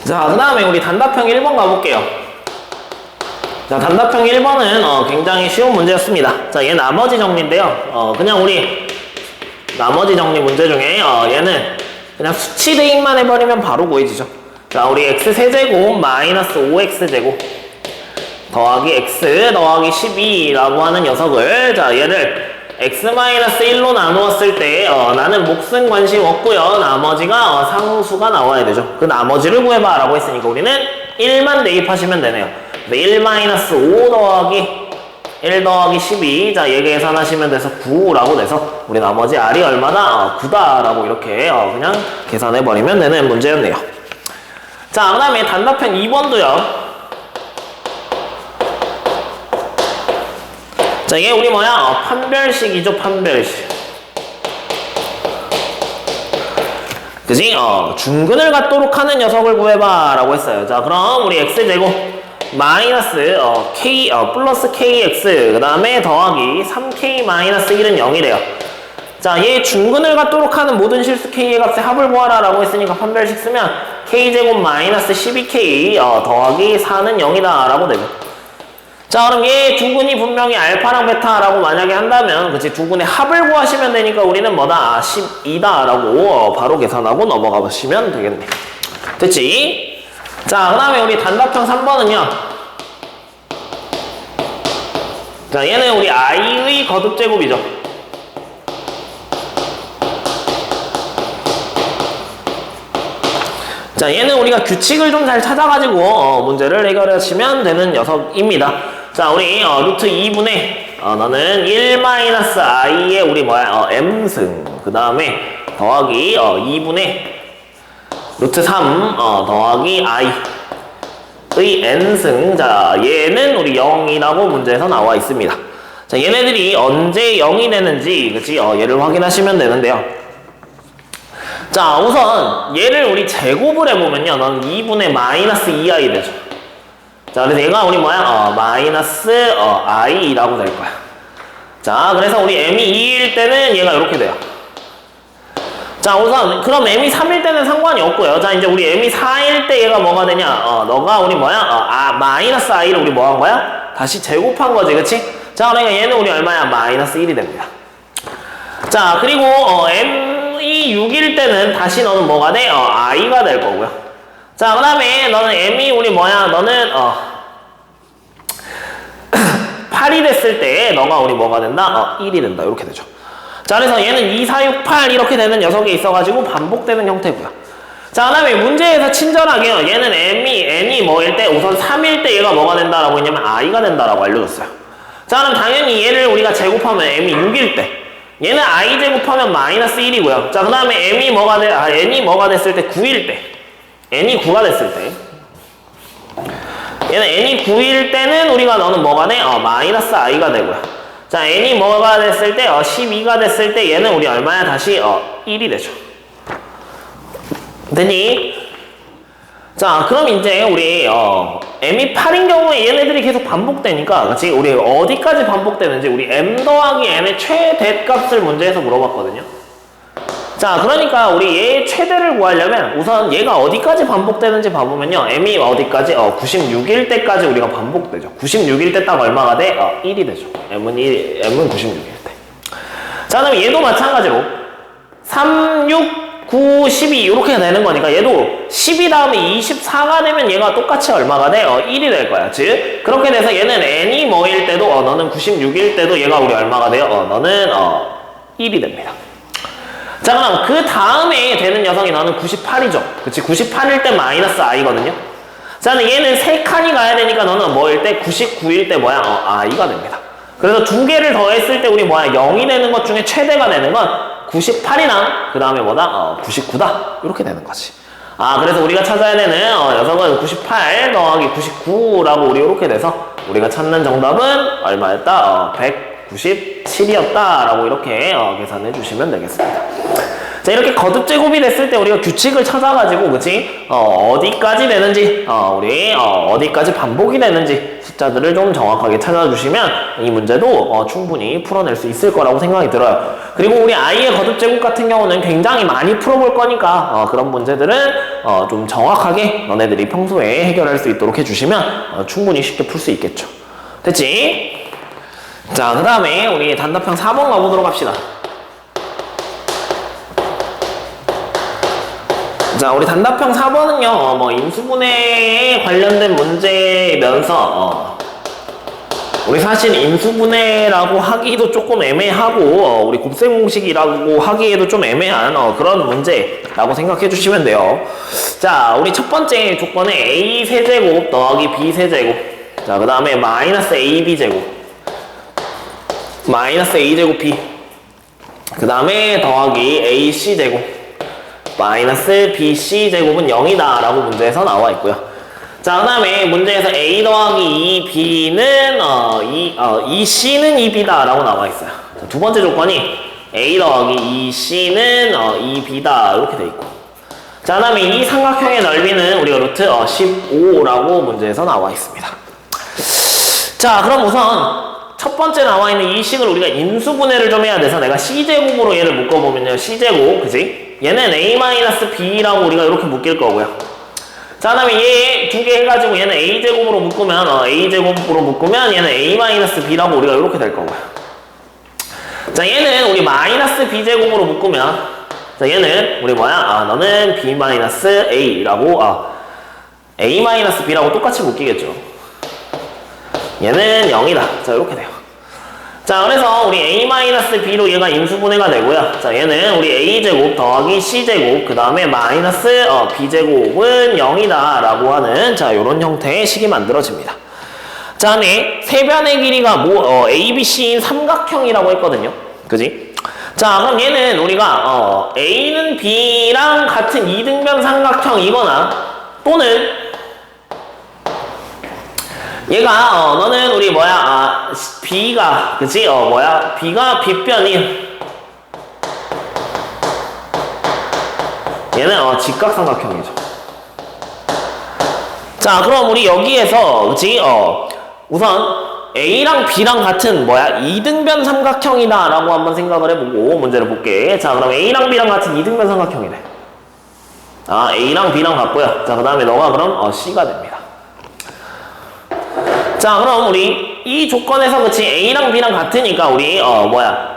자, 그 다음에 우리 단답형 1번 가볼게요. 자, 단답형 1번은 굉장히 쉬운 문제였습니다. 자, 얘 나머지 정리인데요. 그냥 우리 나머지 정리 문제 중에 얘는 그냥 수치 대입만 해버리면 바로 구해지죠. 자, 우리 x세제곱 마이너스 5x제곱 더하기 x 더하기 12라고 하는 녀석을 자, 얘를 x-1로 나누었을 때 나는 몫은 관심 없고요. 나머지가 상수가 나와야 되죠. 그 나머지를 구해봐 라고 했으니까 우리는 1만 대입하시면 되네요. 1-5 더하기 1 더하기 12 자, 얘 계산하시면 돼서 9라고 돼서 우리 나머지 r이 얼마다? 9다 라고 이렇게 그냥 계산해버리면 되는 문제였네요. 자, 그 다음에 단답형 2번도요. 자, 이게 우리 뭐야? 판별식이죠, 판별식. 그지? 중근을 갖도록 하는 녀석을 구해봐 라고 했어요. 자, 그럼 우리 x제곱 마이너스 k 플러스 kx 그 다음에 더하기 3k 마이너스 1은 0이래요. 자, 얘 중근을 갖도록 하는 모든 실수 k의 값의 합을 구하라 라고 했으니까 판별식 쓰면 k제곱 마이너스 12k 더하기 4는 0이다 라고 되고, 자, 그럼 얘 두 근이 분명히 알파랑 베타라고 만약에 한다면 그치 두 근의 합을 구하시면 되니까 우리는 뭐다? 12다 라고 바로 계산하고 넘어가 보시면 되겠네. 됐지? 자, 그 다음에 우리 단답형 3번은요. 자, 얘는 우리 i의 거듭제곱이죠. 자, 얘는 우리가 규칙을 좀 잘 찾아가지고 문제를 해결하시면 되는 녀석입니다. 자, 우리 루트 2분의 너는 1-i의 우리 뭐야 m승 그 다음에 더하기 2분의 루트 3 더하기 i의 n승. 자, 얘는 우리 0이라고 문제에서 나와 있습니다. 자, 얘네들이 언제 0이 되는지 그치 얘를 확인하시면 되는데요. 자, 우선 얘를 우리 제곱을 해보면요 넌 2분의 마이너스 2i 되죠. 자, 그래서 얘가 우리 뭐야? 마이너스 i라고 될 거야. 자, 그래서 우리 m이 2일 때는 얘가 이렇게 돼요. 자, 우선 그럼 m이 3일 때는 상관이 없고요. 자, 이제 우리 m이 4일 때 얘가 뭐가 되냐? 너가 우리 뭐야? 마이너스 i를 우리 뭐 한 거야? 다시 제곱한 거지, 그치? 자, 그러니까 얘는 우리 얼마야? 마이너스 1이 됩니다. 자, 그리고 m이 3이 6일 때는 다시 너는 뭐가 돼? i가 될 거고요. 자, 그 다음에 너는 m이 우리 뭐야? 너는 8이 됐을 때 너가 우리 뭐가 된다? 1이 된다. 이렇게 되죠. 자, 그래서 얘는 2, 4, 6, 8 이렇게 되는 녀석이 있어가지고 반복되는 형태고요. 자, 그 다음에 문제에서 친절하게요. 얘는 n이 뭐일 때 우선 3일 때 얘가 뭐가 된다라고 했냐면 i가 된다라고 알려줬어요. 자, 그럼 당연히 얘를 우리가 제곱하면 m이 6일 때 얘는 i 제곱하면 마이너스 1이고요. 자, 그 다음에 n이 뭐가 됐을 때 9일 때 n이 9가 됐을 때 얘는 n이 9일 때는 우리가 너는 뭐가 돼? 마이너스 i가 되고요. 자, n이 뭐가 됐을 때 12가 됐을 때 얘는 우리 얼마야? 다시 1이 되죠. 됐니? 자, 그럼 이제 우리 m이 8인 경우에 얘네들이 계속 반복되니까 그렇지? 우리 어디까지 반복되는지 우리 m 더하기 n의 최대값을 문제에서 물어봤거든요. 자, 그러니까 우리 얘의 최대를 구하려면 우선 얘가 어디까지 반복되는지 봐보면요. m이 어디까지? 96일 때까지 우리가 반복되죠. 96일 때 딱 얼마가 돼? 1이 되죠. m은 96일 때. 자, 그럼 얘도 마찬가지로 3, 6, 9, 12 이렇게 되는 거니까 얘도 12 다음에 24가 되면 얘가 똑같이 얼마가 돼? 1이 될 거야. 즉 그렇게 돼서 얘는 n이 뭐일 때도 너는 96일 때도 얘가 우리 얼마가 돼요? 너는 1이 됩니다. 자, 그럼 그 다음에 되는 녀석이 너는 98이죠. 그치? 98일 때 마이너스 i거든요. 자, 근데 얘는 3칸이 가야 되니까 너는 뭐일 때? 99일 때 뭐야? i가 됩니다. 그래서 두 개를 더했을 때 우리 뭐야? 0이 되는 것 중에 최대가 되는 건 98이랑 그 다음에 뭐다? 99다. 이렇게 되는 거지. 그래서 우리가 찾아야 되는 녀석은 98 더하기 99라고 우리 이렇게 돼서 우리가 찾는 정답은 얼마였다? 197이었다 라고 이렇게 계산해 주시면 되겠습니다. 자, 이렇게 거듭 제곱이 됐을 때 우리가 규칙을 찾아가지고 그치? 어디까지 되는지 우리 어디까지 반복이 되는지 숫자들을 좀 정확하게 찾아주시면 이 문제도 충분히 풀어낼 수 있을 거라고 생각이 들어요. 그리고 우리 i의 거듭 제곱 같은 경우는 굉장히 많이 풀어볼 거니까 그런 문제들은 좀 정확하게 너네들이 평소에 해결할 수 있도록 해주시면 충분히 쉽게 풀 수 있겠죠. 됐지? 자, 그 다음에 우리 단답형 4번 가보도록 합시다. 자, 우리 단답형 4번은요, 인수분해에 관련된 문제면서, 우리 사실 인수분해라고 하기도 조금 애매하고, 우리 곱셈 공식이라고 하기에도 좀 애매한 그런 문제라고 생각해 주시면 돼요. 자, 우리 첫 번째 조건에 a 세제곱 더하기 b 세제곱. 자, 그 다음에 마이너스 ab 제곱. 마이너스 a 제곱 b. 그 다음에 더하기 ac 제곱. 마이너스 bc 제곱은 0이다 라고 문제에서 나와 있고요. 자, 그 다음에 문제에서 a 더하기 2b는 2c는 2b다 라고 나와 있어요. 자, 두 번째 조건이 a 더하기 2c는 2b다 이렇게 돼 있고, 자, 그 다음에 이 삼각형의 넓이는 우리가 루트 15라고 문제에서 나와 있습니다. 자, 그럼 우선 첫 번째 나와 있는 이 식을 우리가 인수분해를 좀 해야 돼서 내가 c제곱으로 얘를 묶어보면요, c제곱, 그지? 얘는 a-b라고 우리가 이렇게 묶일 거고요. 자, 그 다음에 얘 두 개 해가지고 얘는 a제곱으로 묶으면 a제곱으로 묶으면 얘는 a-b라고 우리가 이렇게 될 거고요. 자, 얘는 우리 마이너스 b제곱으로 묶으면, 자, 얘는 우리 뭐야? 너는 b-a라고 a-b라고 똑같이 묶이겠죠. 얘는 0이다. 자, 이렇게 돼요. 자, 그래서 우리 a-b로 얘가 인수분해가 되고요. 자, 얘는 우리 a제곱 더하기 c제곱 그 다음에 마이너스 b제곱은 0이다 라고 하는 자, 요런 형태의 식이 만들어집니다. 자, 다음에 세변의 길이가 ABC인 삼각형이라고 했거든요. 그지? 자, 그럼 얘는 우리가 A는 B랑 같은 이등변 삼각형이거나 또는 얘가 너는 우리 뭐야 B가 그치? B가 빗변인 얘는 직각삼각형이죠. 자, 그럼 우리 여기에서 그치? 우선 A랑 B랑 같은 이등변 삼각형이다 라고 한번 생각을 해보고 문제를 볼게. 자, 그럼 A랑 B랑 같은 이등변 삼각형이래. A랑 B랑 같고요. 자, 그 다음에 너가 그럼 C가 됩니다. 자, 그럼 우리 이 조건에서 그치 A랑 B랑 같으니까 우리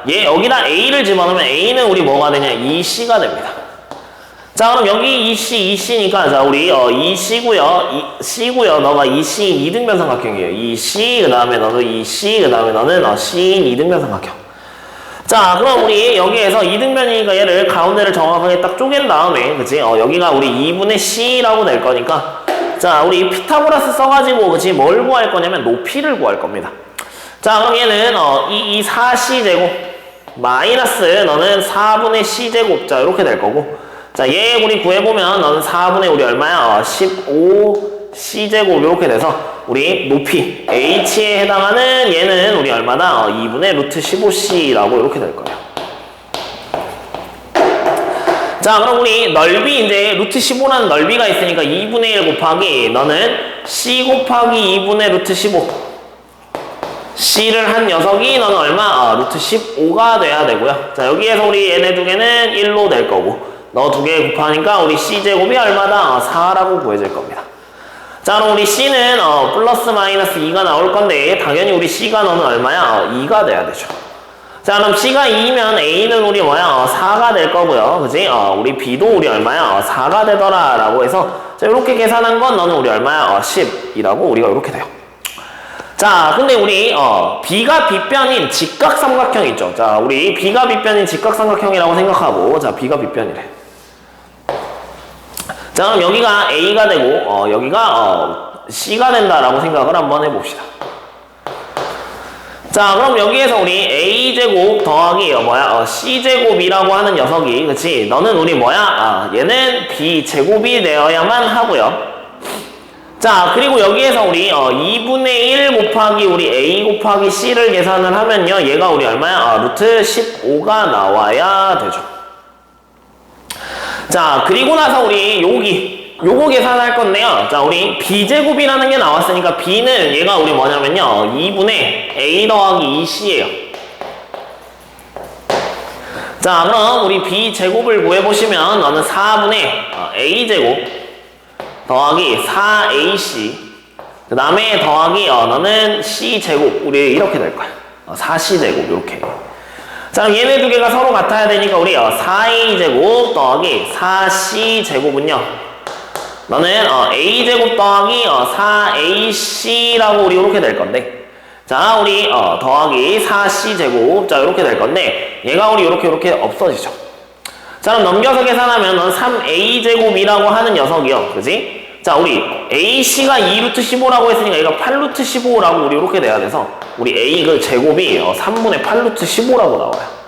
얘 여기다 A를 집어넣으면 A는 우리 뭐가 되냐 2C가 됩니다. 자 그럼 여기 2C 2C니까 자 우리 2C고요 C고요 너가 2C 2등변 삼각형이에요. 2C 그 다음에 너는 2C 그 다음에 너는 C인 2등변 삼각형. 자 그럼 우리 여기에서 2등변이니까 얘를 가운데를 정확하게 딱 쪼갠 다음에 그치 여기가 우리 2분의 C라고 될 거니까 자 우리 피타고라스 써가지고 그치 뭘 구할 거냐면 높이를 구할 겁니다. 자 그럼 얘는 이 4C제곱 마이너스 너는 4분의 C제곱 자 이렇게 될 거고 자 얘 우리 구해보면 너는 4분의 우리 얼마야 15C제곱 이렇게 돼서 우리 높이 H에 해당하는 얘는 우리 얼마다 2분의 루트 15C라고 이렇게 될 거예요. 자 그럼 우리 넓이 이제 루트 15라는 넓이가 있으니까 2분의 1 곱하기 너는 C 곱하기 2분의 루트 15 C를 한 녀석이 너는 얼마? 루트 15가 돼야 되고요. 자 여기에서 우리 얘네 두 개는 1로 될 거고 너 두 개 곱하니까 우리 C제곱이 얼마다? 4라고 구해질 겁니다. 자 그럼 우리 C는 플러스 마이너스 2가 나올 건데 당연히 우리 C가 너는 얼마야? 2가 돼야 되죠. 자 그럼 C가 2면 A는 우리 뭐야? 4가 될 거고요. 그지? 우리 B도 우리 얼마야? 4가 되더라 라고 해서 자 이렇게 계산한 건 너는 우리 얼마야? 10이라고 우리가 이렇게 돼요. 자 근데 우리 B가 빗변인 직각삼각형 있죠. 자 우리 B가 빗변인 직각삼각형이라고 생각하고 자 B가 빗변이래. 자 그럼 여기가 A가 되고 여기가 C가 된다라고 생각을 한번 해봅시다. 자 그럼 여기에서 우리 A제곱 더하기 C제곱이라고 하는 녀석이 그치 너는 우리 얘는 B제곱이 되어야만 하고요. 자 그리고 여기에서 우리 2분의 1 곱하기 우리 A 곱하기 C를 계산을 하면요 얘가 우리 얼마야? 루트 15가 나와야 되죠. 자 그리고 나서 우리 요거 계산할 건데요. 자 우리 B제곱이라는 게 나왔으니까 B는 얘가 우리 뭐냐면요 2분의 A 더하기 2C예요. 자 그럼 우리 B제곱을 구해보시면 너는 4분의 A제곱 더하기 4AC 그 다음에 더하기 너는 C제곱 우리 이렇게 될 거야. 4C제곱 이렇게. 자 그럼 얘네 두 개가 서로 같아야 되니까 우리 4A제곱 더하기 4C제곱은요 너는 A제곱 더하기 4AC라고 우리 이렇게 될 건데 자 우리 더하기 4C제곱 자 이렇게 될 건데 얘가 우리 이렇게 없어지죠. 자 그럼 넘겨서 계산하면 넌 3A제곱이라고 하는 녀석이요 그지? 자 우리 AC가 2루트 15라고 했으니까 얘가 8루트 15라고 우리 이렇게 돼야 돼서 우리 A 그 제곱이 3분의 8루트 15라고 나와요.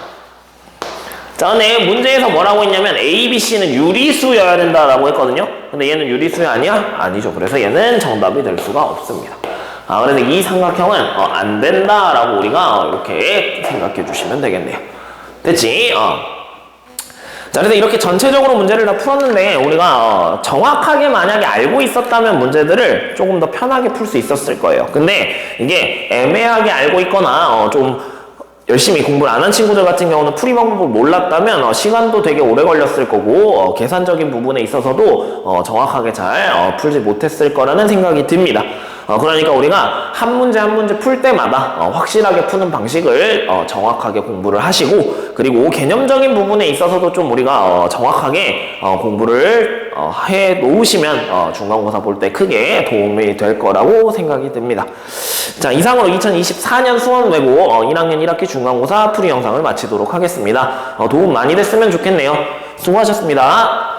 자 근데 문제에서 뭐라고 했냐면 A, B, C는 유리수여야 된다라고 했거든요. 근데 얘는 유리수야 아니야? 아니죠. 그래서 얘는 정답이 될 수가 없습니다. 그래서 이 삼각형은 안 된다라고 우리가 이렇게 생각해 주시면 되겠네요. 됐지? 자 그래서 이렇게 전체적으로 문제를 다 풀었는데 우리가 정확하게 만약에 알고 있었다면 문제들을 조금 더 편하게 풀 수 있었을 거예요. 근데 이게 애매하게 알고 있거나 좀 열심히 공부를 안 한 친구들 같은 경우는 풀이 방법을 몰랐다면 시간도 되게 오래 걸렸을 거고 계산적인 부분에 있어서도 정확하게 잘 풀지 못했을 거라는 생각이 듭니다. 그러니까 우리가 한 문제 한 문제 풀 때마다 확실하게 푸는 방식을 정확하게 공부를 하시고 그리고 개념적인 부분에 있어서도 좀 우리가 정확하게 공부를 해 놓으시면 중간고사 볼 때 크게 도움이 될 거라고 생각이 듭니다. 자 이상으로 2024년 수원외고 1학년 1학기 중간고사 풀이 영상을 마치도록 하겠습니다. 도움 많이 됐으면 좋겠네요. 수고하셨습니다.